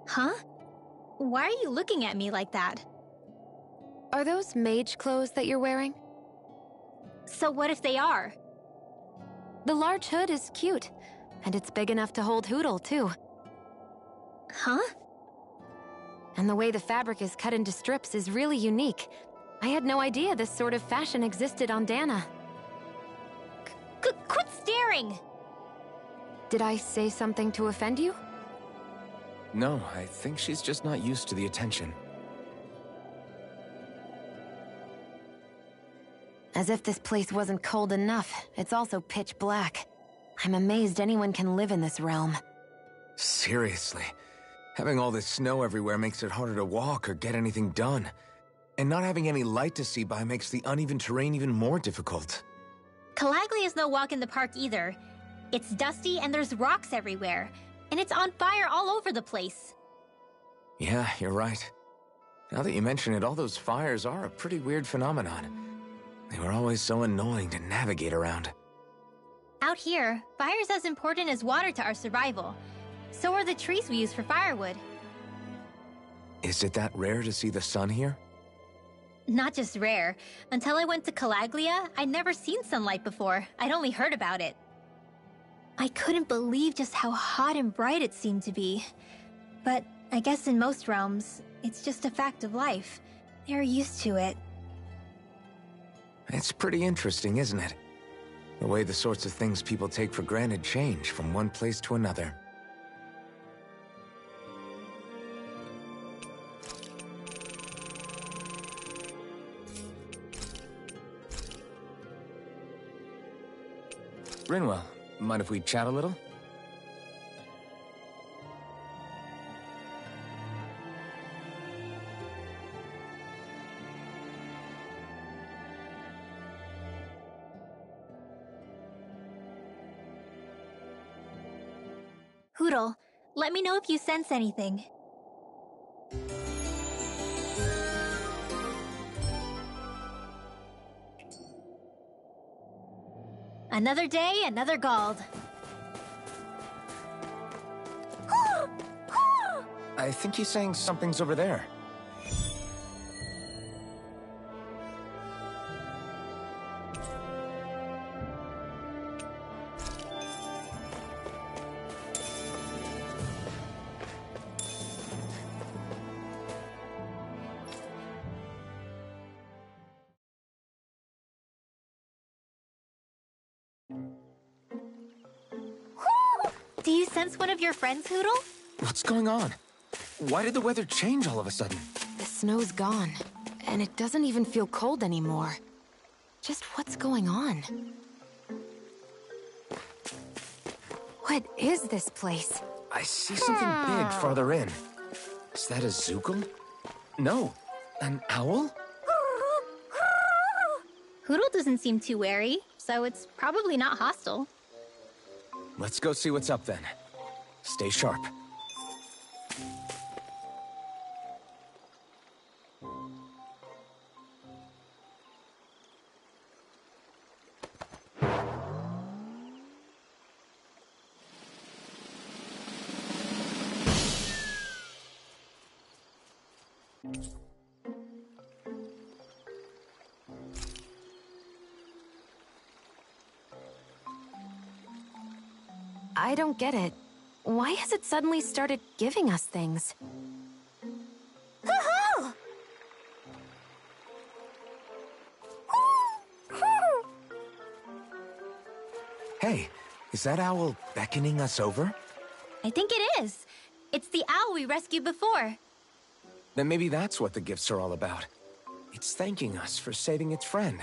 Huh? Why are you looking at me like that? Are those mage clothes that you're wearing? So what if they are? The large hood is cute, and it's big enough to hold Hootle, too. Huh? And the way the fabric is cut into strips is really unique. I had no idea this sort of fashion existed on Dana. Quit staring! Did I say something to offend you? No, I think she's just not used to the attention. As if this place wasn't cold enough, it's also pitch black. I'm amazed anyone can live in this realm. Seriously. Having all this snow everywhere makes it harder to walk or get anything done. And not having any light to see by makes the uneven terrain even more difficult. Calaglia is no walk in the park either. It's dusty and there's rocks everywhere. And it's on fire all over the place. Yeah, you're right. Now that you mention it, all those fires are a pretty weird phenomenon. They were always so annoying to navigate around. Out here, fire's as important as water to our survival. So are the trees we use for firewood. Is it that rare to see the sun here? Not just rare. Until I went to Calaglia, I'd never seen sunlight before. I'd only heard about it. I couldn't believe just how hot and bright it seemed to be. But I guess in most realms, it's just a fact of life. They're used to it. It's pretty interesting, isn't it? The way the sorts of things people take for granted change from one place to another. Rinwell, mind if we chat a little? Hootle, let me know if you sense anything. Another day, another Gald. I think he's saying something's over there. Do you sense one of your friends, Hootle? What's going on? Why did the weather change all of a sudden? The snow's gone, and it doesn't even feel cold anymore. Just what's going on? What is this place? I see something big farther in. Is that a Zookle? No, an owl? Hootle doesn't seem too wary, so it's probably not hostile. Let's go see what's up then. Stay sharp. I don't get it. Why has it suddenly started giving us things? Hey, is that owl beckoning us over? I think it is. It's the owl we rescued before. Then maybe that's what the gifts are all about. It's thanking us for saving its friend.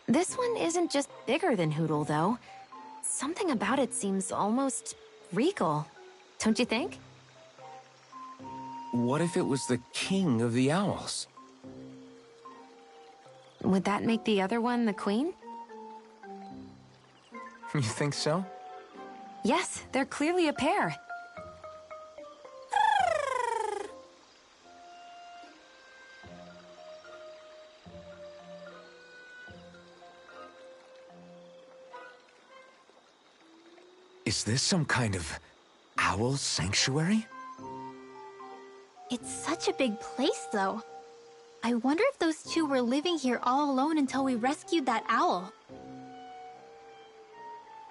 This one isn't just bigger than Hootle, though. Something about it seems almost regal. Don't you think? What if it was the king of the owls? Would that make the other one the queen? You think so? Yes, they're clearly a pair. Is this some kind of owl sanctuary? It's such a big place, though. I wonder if those two were living here all alone until we rescued that owl.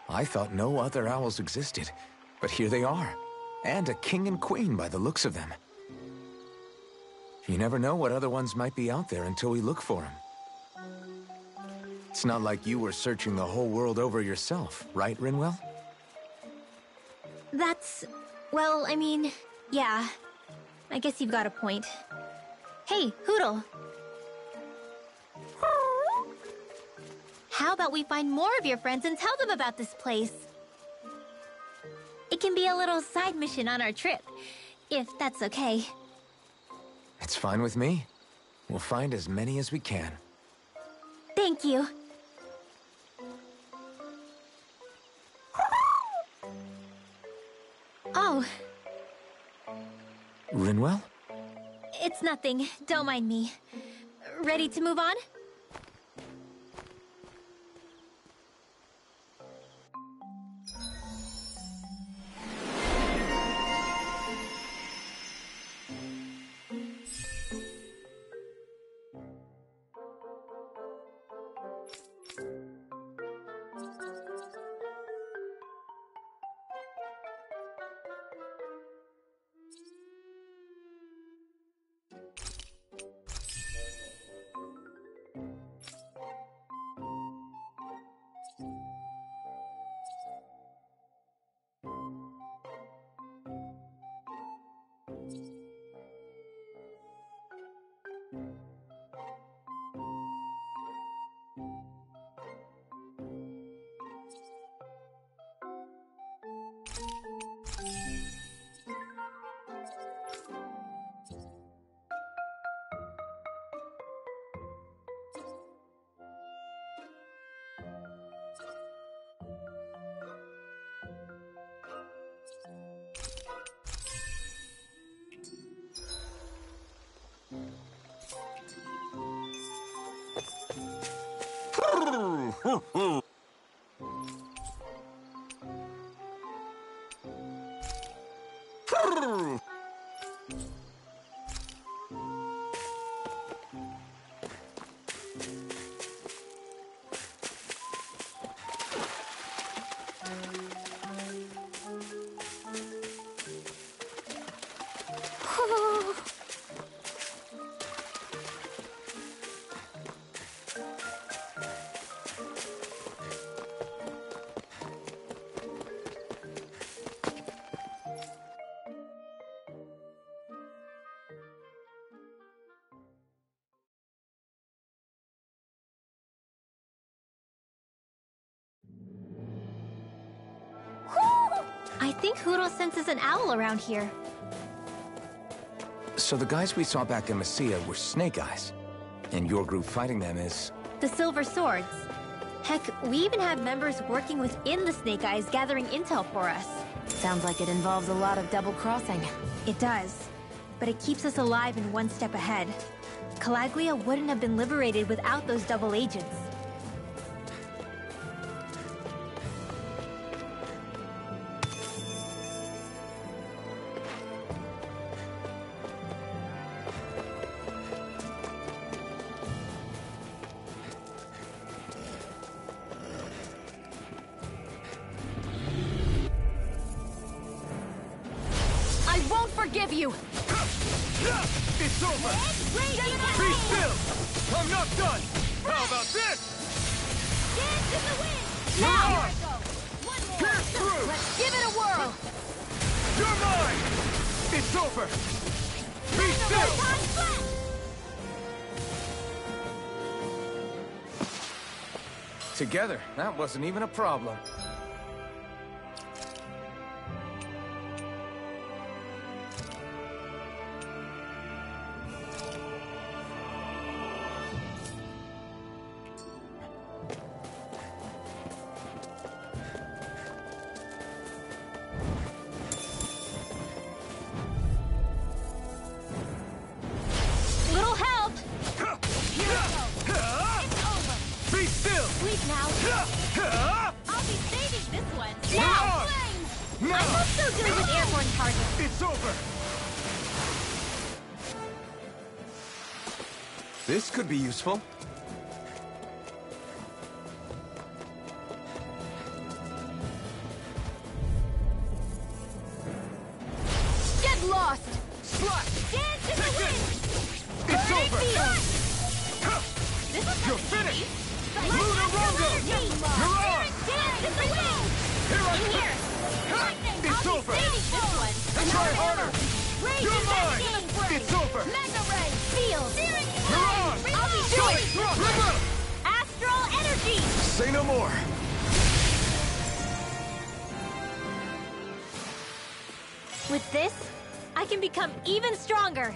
I thought no other owls existed, but here they are. And a king and queen by the looks of them. You never know what other ones might be out there until we look for them. It's not like you were searching the whole world over yourself, right, Rinwell? That's... well, I mean, yeah. I guess you've got a point. Hey, Hootle. How about we find more of your friends and tell them about this place? It can be a little side mission on our trip, if that's okay. It's fine with me. We'll find as many as we can. Thank you. Oh. Rinwell? It's nothing. Don't mind me. Ready to move on? I think Hootle senses an owl around here. So the guys we saw back in Messia were Snake Eyes, and your group fighting them is... The Silver Swords. Heck, we even have members working within the Snake Eyes gathering intel for us. Sounds like it involves a lot of double-crossing. It does. But it keeps us alive and one step ahead. Calaglia wouldn't have been liberated without those double agents. Forgive you! It's over! Be still! I'm not done! How about this? Dance in the wind! Now! Here I go! One more! Pierce through! Let's give it a whirl! You're mine! It's over! Be still! Together, that wasn't even a problem. Little help! Be still! Sleep now. I'll be saving this one. Now! No! I'm also good with airborne targets. It's over! This could be useful. Get lost! Slash! Dance in the wind! It's Burning over! field! This is You're finished! Like Luna Rongo! Mirage! Dance in the wind! Here I In come! here! It's over! saving this one. Try harder! Rage You're is mine! energy! It's over! Mega ray! Field! Mirage! I'll be doing it! Astral energy! Say no more! With this, I can become even stronger.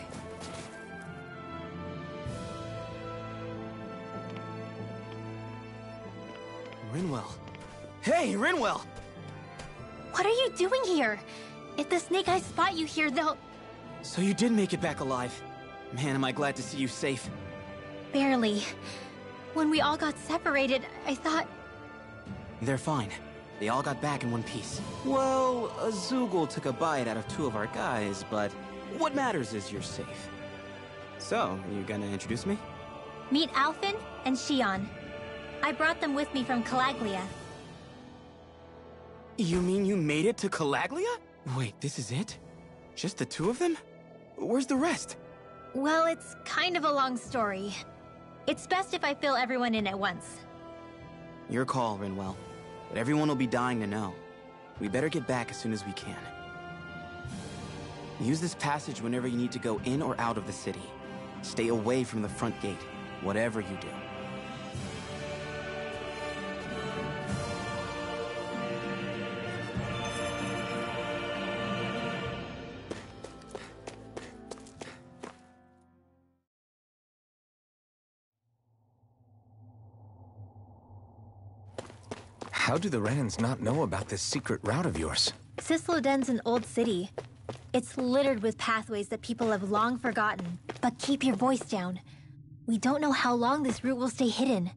Rinwell. Hey, Rinwell! What are you doing here? If the Snake Eyes spot you here, they'll... So you did make it back alive. Man, am I glad to see you safe. Barely. When we all got separated, I thought... They're fine. They all got back in one piece. Well, a Zoogle took a bite out of 2 of our guys, but what matters is you're safe. So, you gonna introduce me? Meet Alphen and Shion. I brought them with me from Calaglia. You mean you made it to Calaglia? Wait, this is it? Just the 2 of them? Where's the rest? Well, it's kind of a long story. It's best if I fill everyone in at once. Your call, Rinwell. But everyone will be dying to know. We better get back as soon as we can. Use this passage whenever you need to go in or out of the city. Stay away from the front gate, whatever you do. How do the Renans not know about this secret route of yours? Cyslodia's an old city. It's littered with pathways that people have long forgotten. But keep your voice down. We don't know how long this route will stay hidden.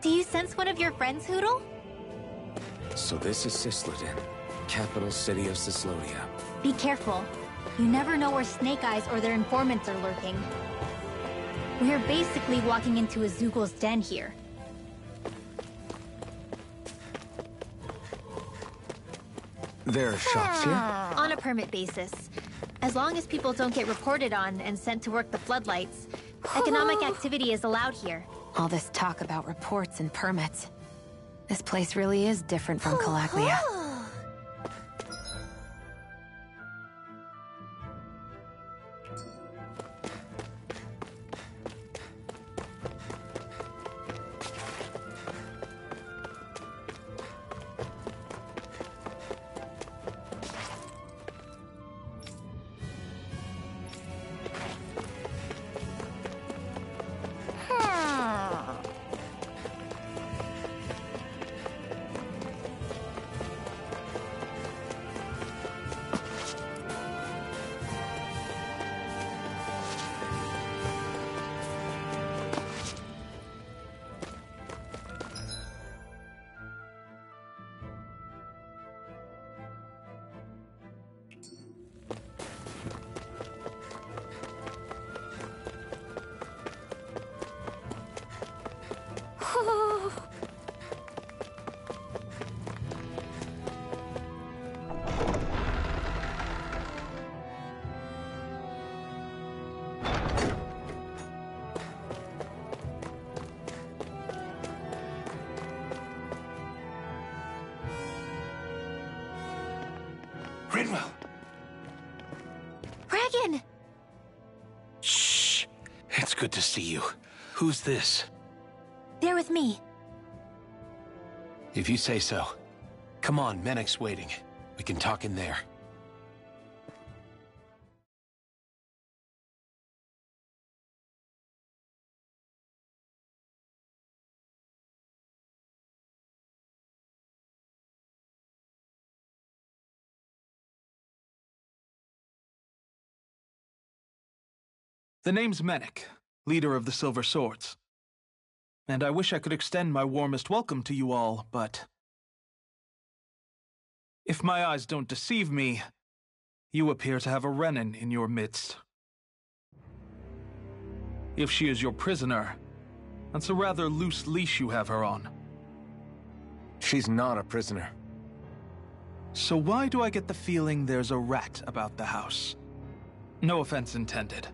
Do you sense one of your friends, Hootle? So this is Cyslodia, capital city of Cyslodia. Be careful. You never know where Snake Eyes or their informants are lurking. We're basically walking into a Zoogle's den here. There are shops here? On a permit basis. As long as people don't get reported on and sent to work the floodlights, economic activity is allowed here. All this talk about reports and permits. This place really is different from Calaglia. Rinwell! Regan! Shh! It's good to see you. Who's this? They're with me. If you say so. Come on, Menek's waiting. We can talk in there. The name's Menek, leader of the Silver Swords. And I wish I could extend my warmest welcome to you all, but... if my eyes don't deceive me, you appear to have a Renin in your midst. If she is your prisoner, that's a rather loose leash you have her on. She's not a prisoner. So why do I get the feeling there's a rat about the house? No offense intended.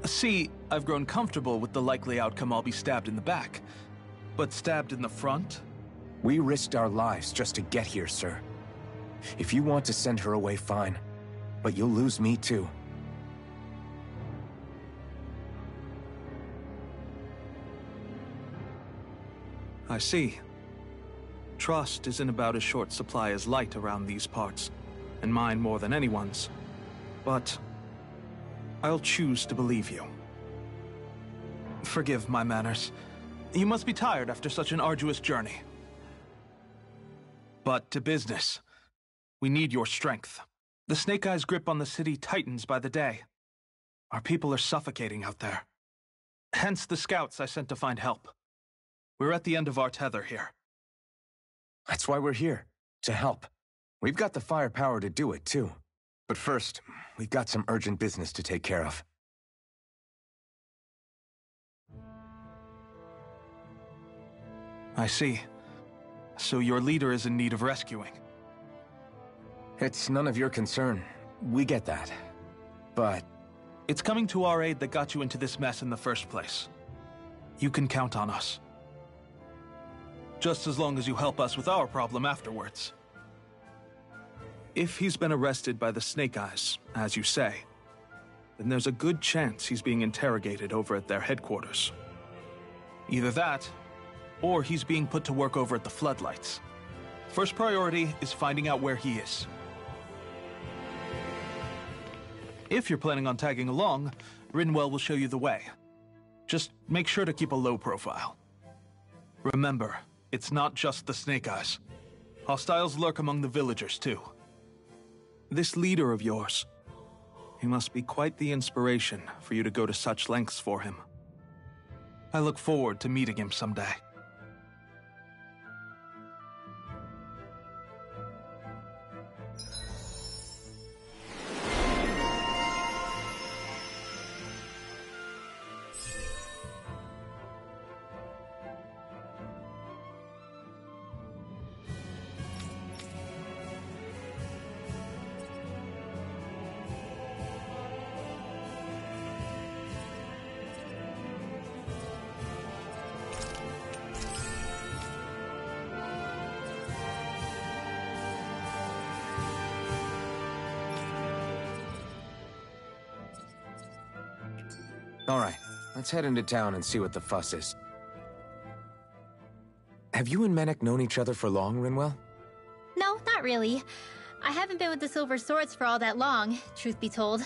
See, I've grown comfortable with the likely outcome I'll be stabbed in the back. But stabbed in the front? We risked our lives just to get here, sir. If you want to send her away, fine. But you'll lose me too. I see. Trust isn't about as short supply as light around these parts, and mine more than anyone's. But I'll choose to believe you. Forgive my manners. You must be tired after such an arduous journey. But to business. We need your strength. The Snake Eyes' grip on the city tightens by the day. Our people are suffocating out there. Hence the scouts I sent to find help. We're at the end of our tether here. That's why we're here, to help. We've got the firepower to do it, too. But first, we've got some urgent business to take care of. I see. So your leader is in need of rescuing. It's none of your concern. We get that. But... it's coming to our aid that got you into this mess in the first place. You can count on us. Just as long as you help us with our problem afterwards. If he's been arrested by the Snake Eyes, as you say, then there's a good chance he's being interrogated over at their headquarters. Either that, or he's being put to work over at the Floodlights. First priority is finding out where he is. If you're planning on tagging along, Rinwell will show you the way. Just make sure to keep a low profile. Remember, it's not just the Snake Eyes. Hostiles lurk among the villagers, too. This leader of yours, he must be quite the inspiration for you to go to such lengths for him. I look forward to meeting him someday. All right, let's head into town and see what the fuss is. Have you and Menek known each other for long, Rinwell? No, not really. I haven't been with the Silver Swords for all that long, truth be told.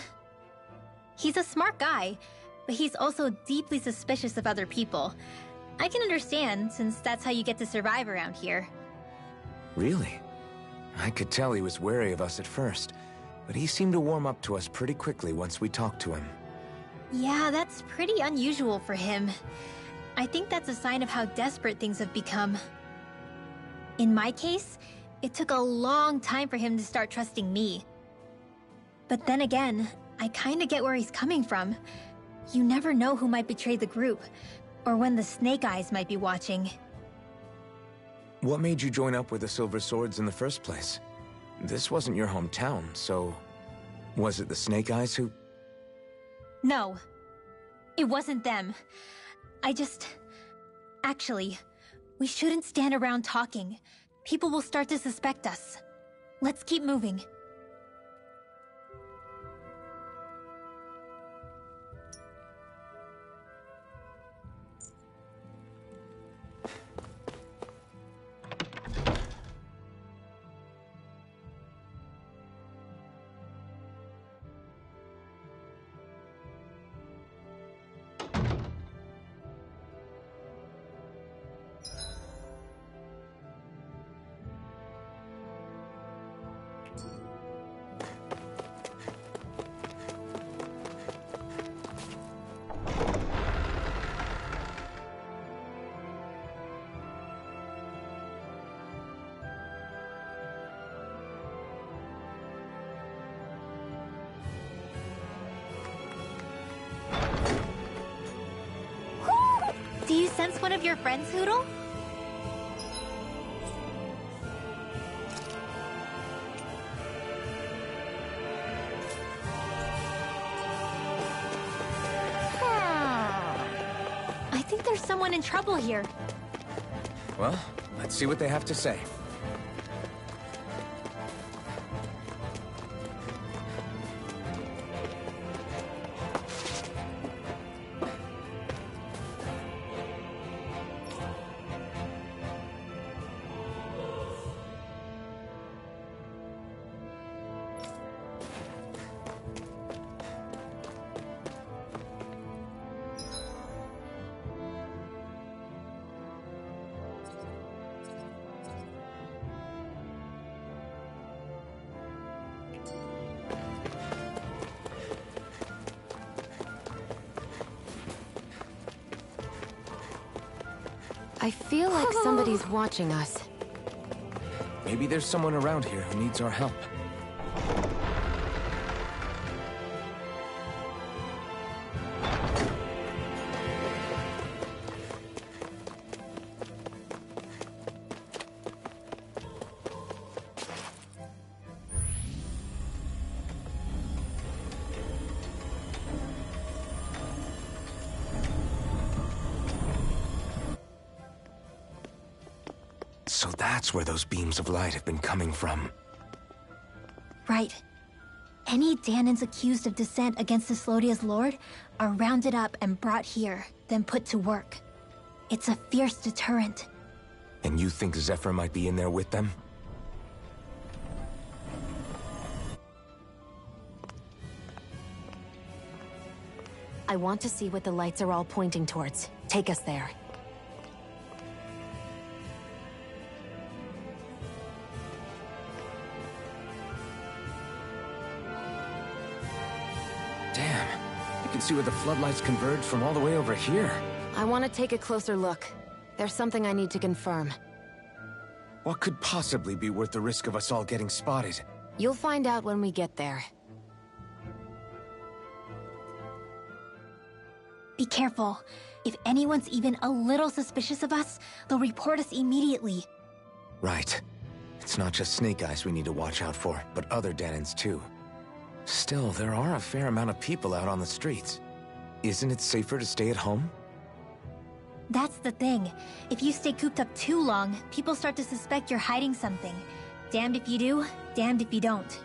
He's a smart guy, but he's also deeply suspicious of other people. I can understand, since that's how you get to survive around here. Really? I could tell he was wary of us at first, but he seemed to warm up to us pretty quickly once we talked to him. Yeah, that's pretty unusual for him. I think that's a sign of how desperate things have become. In my case, it took a long time for him to start trusting me. But then again, I kinda get where he's coming from. You never know who might betray the group. Or when the Snake Eyes might be watching. What made you join up with the Silver Swords in the first place? This wasn't your hometown, so... Was it the Snake Eyes who... No. It wasn't them. Actually, we shouldn't stand around talking. People will start to suspect us. Let's keep moving. Do you sense one of your friends, Hoodle? I think there's someone in trouble here. Well, let's see what they have to say. I feel like somebody's watching us. Maybe there's someone around here who needs our help. So that's where those beams of light have been coming from. Right. Any Danans accused of dissent against Cyslodia's lord are rounded up and brought here, then put to work. It's a fierce deterrent. And you think Zephyr might be in there with them? I want to see what the lights are all pointing towards. Take us there. Damn. You can see where the floodlights converge from all the way over here. I want to take a closer look. There's something I need to confirm. What could possibly be worth the risk of us all getting spotted? You'll find out when we get there. Be careful. If anyone's even a little suspicious of us, they'll report us immediately. Right. It's not just Snake Eyes we need to watch out for, but other Danans too. Still, there are a fair amount of people out on the streets. Isn't it safer to stay at home? That's the thing. If you stay cooped up too long, people start to suspect you're hiding something. Damned if you do, damned if you don't.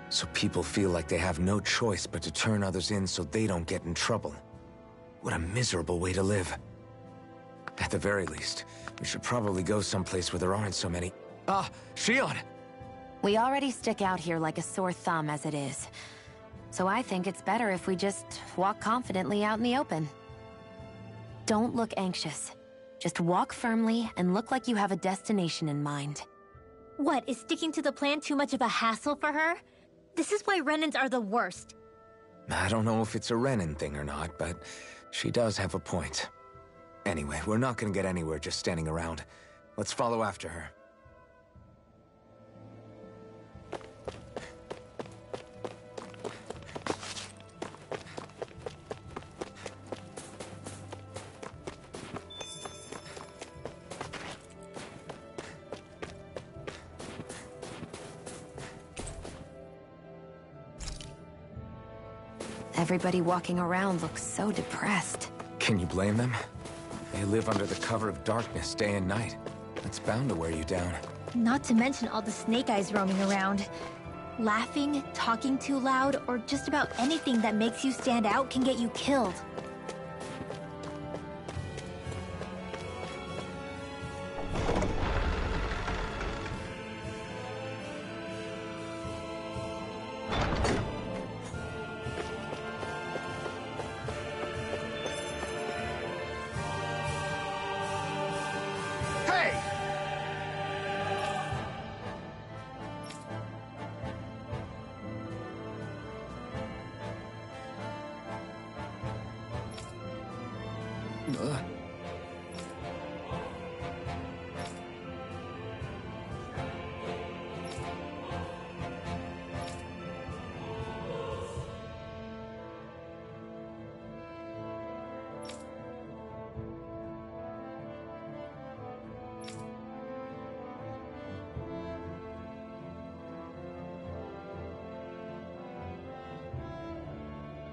So people feel like they have no choice but to turn others in so they don't get in trouble. What a miserable way to live. At the very least, we should probably go someplace where there aren't so many... Ah, Shion! We already stick out here like a sore thumb as it is. So I think it's better if we just walk confidently out in the open. Don't look anxious. Just walk firmly and look like you have a destination in mind. What, is sticking to the plan too much of a hassle for her? This is why Renans are the worst. I don't know if it's a Renan thing or not, but she does have a point. Anyway, we're not gonna get anywhere just standing around. Let's follow after her. Everybody walking around looks so depressed. Can you blame them? They live under the cover of darkness day and night. That's bound to wear you down. Not to mention all the snake eyes roaming around. Laughing, talking too loud, or just about anything that makes you stand out can get you killed.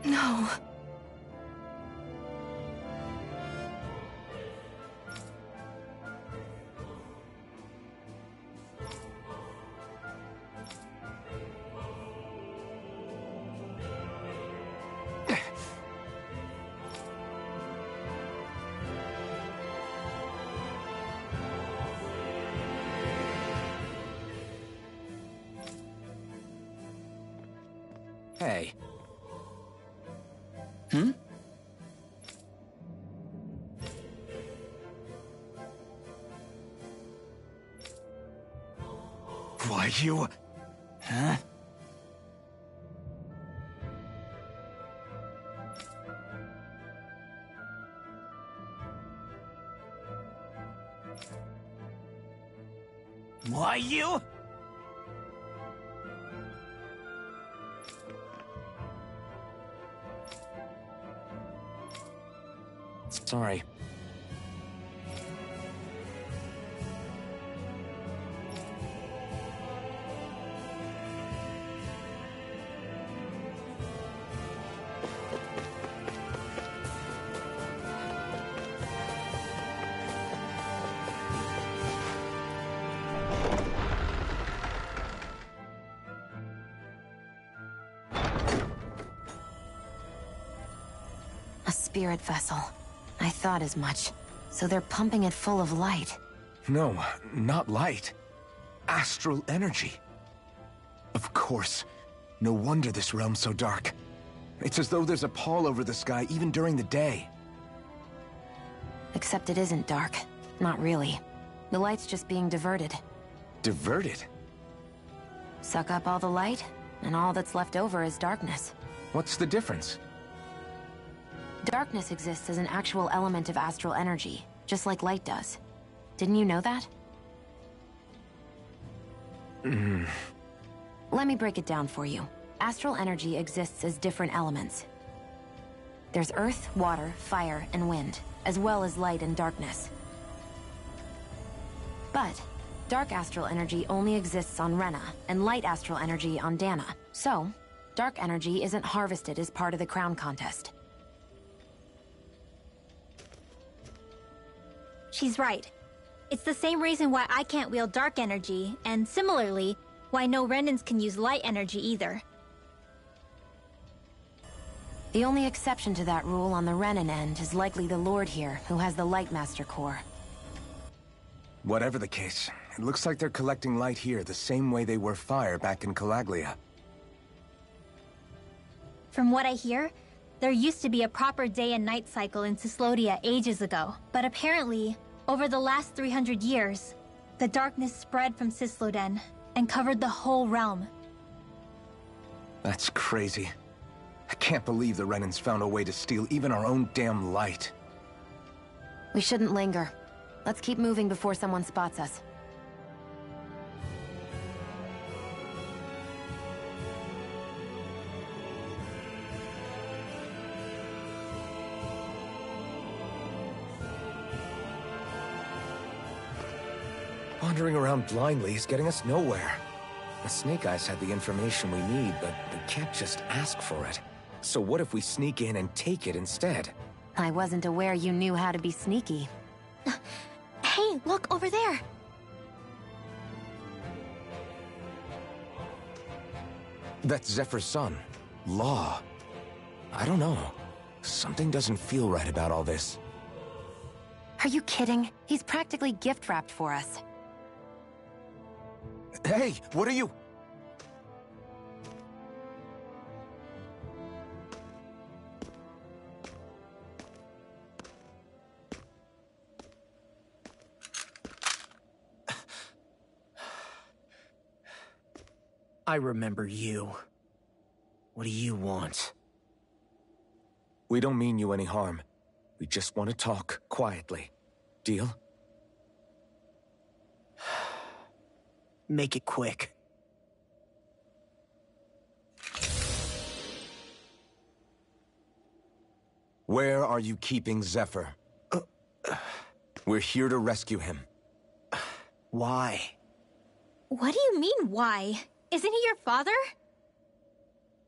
No. Hey. Why, you... Huh? Why, you... Sorry. A spirit vessel. I thought as much. So they're pumping it full of light. No, not light. Astral energy. Of course. No wonder this realm's so dark. It's as though there's a pall over the sky even during the day. Except it isn't dark. Not really. The light's just being diverted. Diverted? Suck up all the light, and all that's left over is darkness. What's the difference? Darkness exists as an actual element of astral energy, just like light does. Didn't you know that? Let me break it down for you. Astral energy exists as different elements. There's earth, water, fire, and wind, as well as light and darkness. But dark astral energy only exists on Rena, and light astral energy on Dana. So, dark energy isn't harvested as part of the crown contest. She's right. It's the same reason why I can't wield dark energy, and similarly, why no Renans can use light energy either. The only exception to that rule on the Renan end is likely the Lord here, who has the Light Master core. Whatever the case, it looks like they're collecting light here the same way they were fire back in Calaglia. From what I hear, there used to be a proper day and night cycle in Cyslodia ages ago, but apparently, over the last 300 years, the darkness spread from Cysloden and covered the whole realm. That's crazy. I can't believe the Renans found a way to steal even our own damn light. We shouldn't linger. Let's keep moving before someone spots us. Wandering around blindly is getting us nowhere. The Snake Eyes had the information we need, but we can't just ask for it. So what if we sneak in and take it instead? I wasn't aware you knew how to be sneaky. Hey, look over there! That's Zephyr's son, Law. I don't know. Something doesn't feel right about all this. Are you kidding? He's practically gift-wrapped for us. Hey, what are you... I remember you. What do you want? We don't mean you any harm. We just want to talk quietly. Deal? Make it quick. Where are you keeping Zephyr? We're here to rescue him. Why? What do you mean, why? Isn't he your father?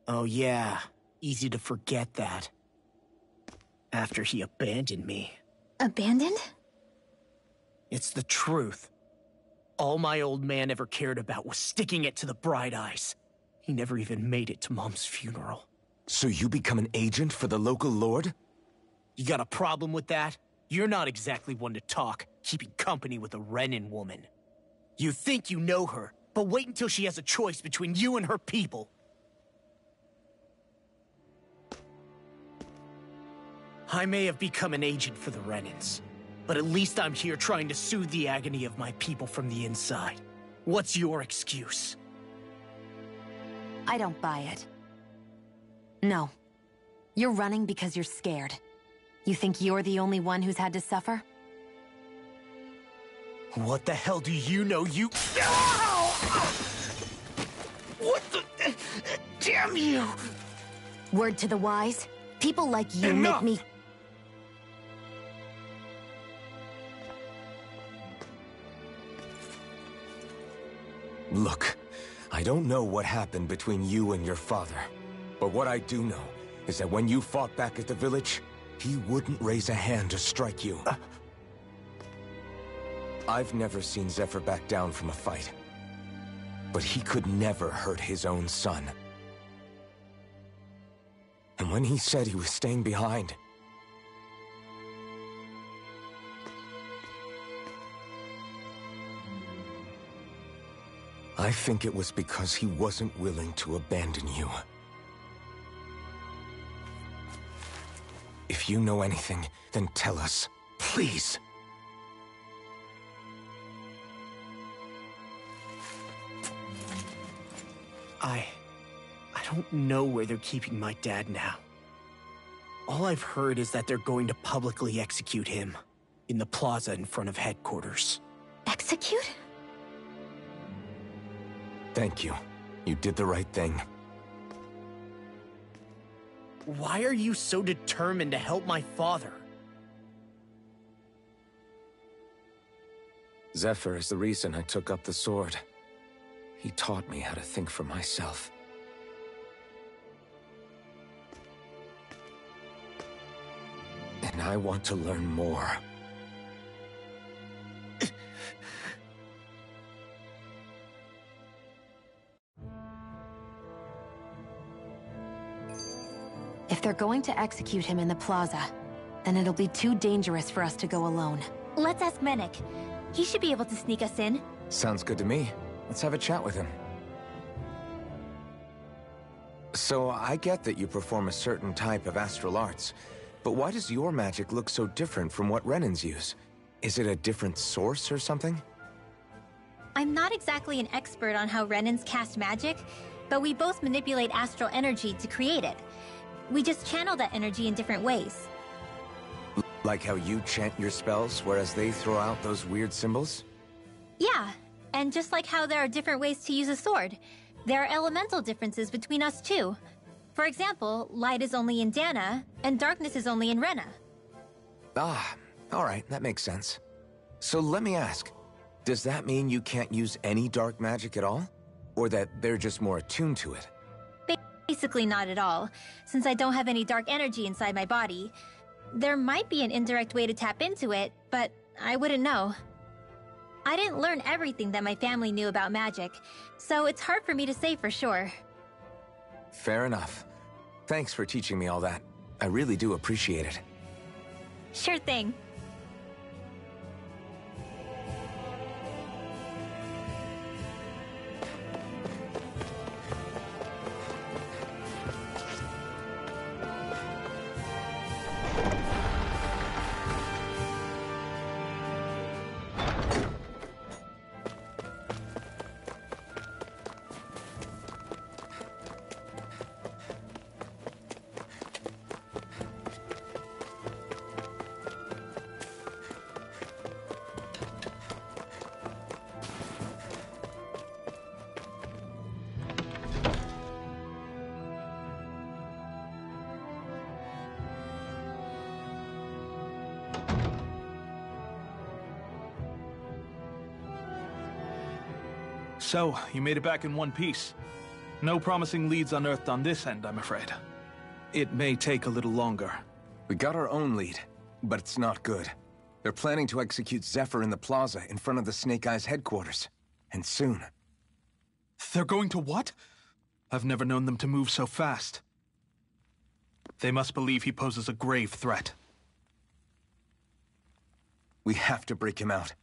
Oh yeah, easy to forget that. After he abandoned me. Abandoned? It's the truth. All my old man ever cared about was sticking it to the Bright Eyes. He never even made it to Mom's funeral. So you become an agent for the local lord? You got a problem with that? You're not exactly one to talk, keeping company with a Renin woman. You think you know her, but wait until she has a choice between you and her people. I may have become an agent for the Renins, but at least I'm here trying to soothe the agony of my people from the inside. What's your excuse? I don't buy it. No. You're running because you're scared. You think you're the only one who's had to suffer? What the hell do you know, you... Ow! What the... Damn you! Word to the wise, people like you Enough! make me... Look, I don't know what happened between you and your father. But what I do know is that when you fought back at the village, he wouldn't raise a hand to strike you. I've never seen Zephyr back down from a fight. But he could never hurt his own son. And when he said he was staying behind, I think it was because he wasn't willing to abandon you. If you know anything, then tell us, please. I don't know where they're keeping my dad now. All I've heard is that they're going to publicly execute him in the plaza in front of headquarters. Execute? Thank you. You did the right thing. Why are you so determined to help my father? Zephyr is the reason I took up the sword. He taught me how to think for myself. And I want to learn more. If they're going to execute him in the plaza, then it'll be too dangerous for us to go alone. Let's ask Menik. He should be able to sneak us in. Sounds good to me. Let's have a chat with him. So, I get that you perform a certain type of astral arts, but why does your magic look so different from what Renins use? Is it a different source or something? I'm not exactly an expert on how Renins cast magic, but we both manipulate astral energy to create it. We just channel that energy in different ways. Like how you chant your spells, whereas they throw out those weird symbols? Yeah, and just like how there are different ways to use a sword, there are elemental differences between us too. For example, light is only in Dana, and darkness is only in Rena. Ah, alright, that makes sense. So let me ask, does that mean you can't use any dark magic at all? Or that they're just more attuned to it? Basically not at all, since I don't have any dark energy inside my body. There might be an indirect way to tap into it, but I wouldn't know. I didn't learn everything that my family knew about magic, so it's hard for me to say for sure. Fair enough. Thanks for teaching me all that. I really do appreciate it. Sure thing. So, you made it back in one piece. No promising leads unearthed on this end, I'm afraid. It may take a little longer. We got our own lead, but it's not good. They're planning to execute Zephyr in the plaza in front of the Snake Eyes headquarters. And soon. They're going to what? I've never known them to move so fast. They must believe he poses a grave threat. We have to break him out.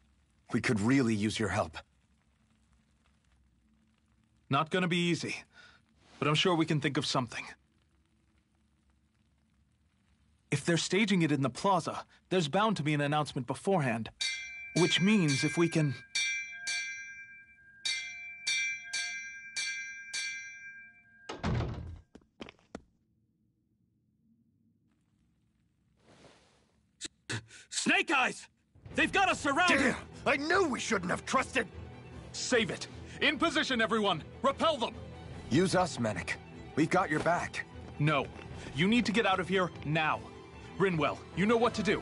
We could really use your help. Not gonna be easy, but I'm sure we can think of something. If they're staging it in the plaza, there's bound to be an announcement beforehand. Which means if we can... Snake Eyes! They've got us surrounded! I knew we shouldn't have trusted! Save it! In position, everyone! Repel them! Use us, Mennick. We've got your back. No. You need to get out of here now. Rinwell, you know what to do.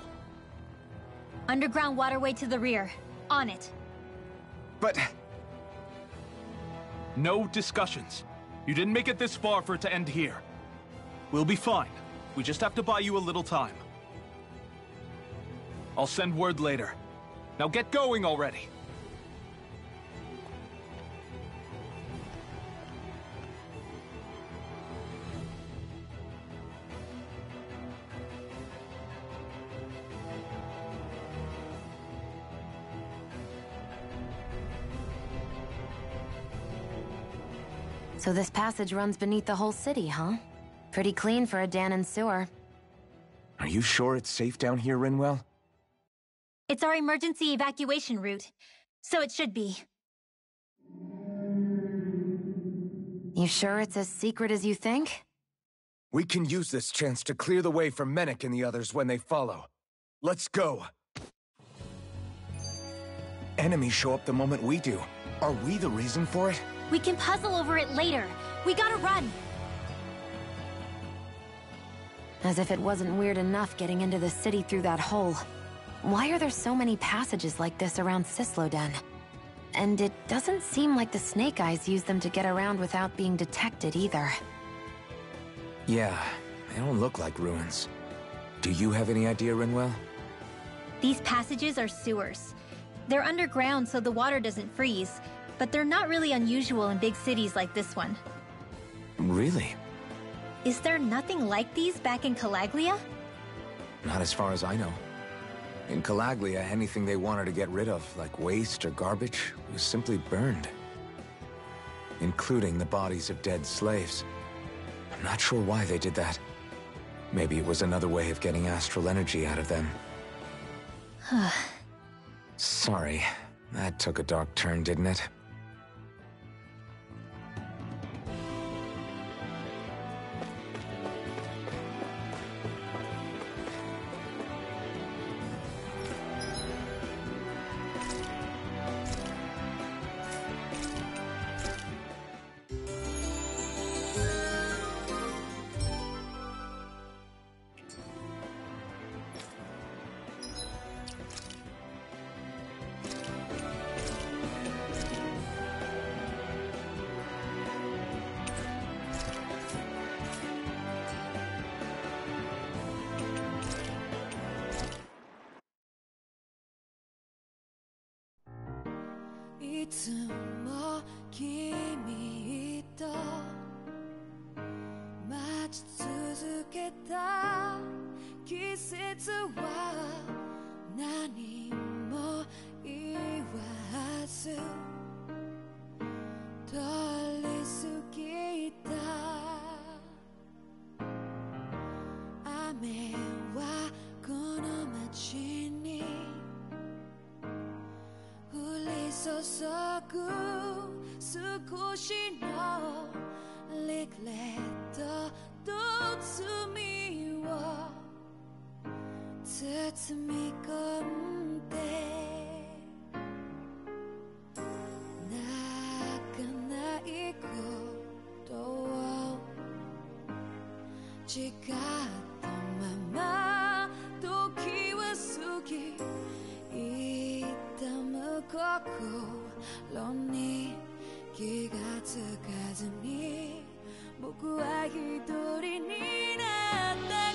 Underground waterway to the rear. On it. But... No discussions. You didn't make it this far for it to end here. We'll be fine. We just have to buy you a little time. I'll send word later. Now get going already! So this passage runs beneath the whole city, huh? Pretty clean for a Danon sewer. Are you sure it's safe down here, Rinwell? It's our emergency evacuation route, so it should be. You sure it's as secret as you think? We can use this chance to clear the way for Mennick and the others when they follow. Let's go! Enemies show up the moment we do. Are we the reason for it? We can puzzle over it later. We gotta run! As if it wasn't weird enough getting into the city through that hole. Why are there so many passages like this around Cyslodia? And it doesn't seem like the Snake Eyes use them to get around without being detected either. Yeah, they don't look like ruins. Do you have any idea, Rinwell? These passages are sewers. They're underground so the water doesn't freeze, but they're not really unusual in big cities like this one. Really? Is there nothing like these back in Calaglia? Not as far as I know. In Calaglia, anything they wanted to get rid of, like waste or garbage, was simply burned. Including the bodies of dead slaves. I'm not sure why they did that. Maybe it was another way of getting astral energy out of them. Sorry, that took a dark turn, didn't it? いつも君と待ち続けた季節は何も言わず通り過ぎた雨はこの街に降り注ぐ少しのリグレットと罪を包み込んで泣かないことを誓ったまま時は過ぎ痛む心に気がつかずに僕は一人になった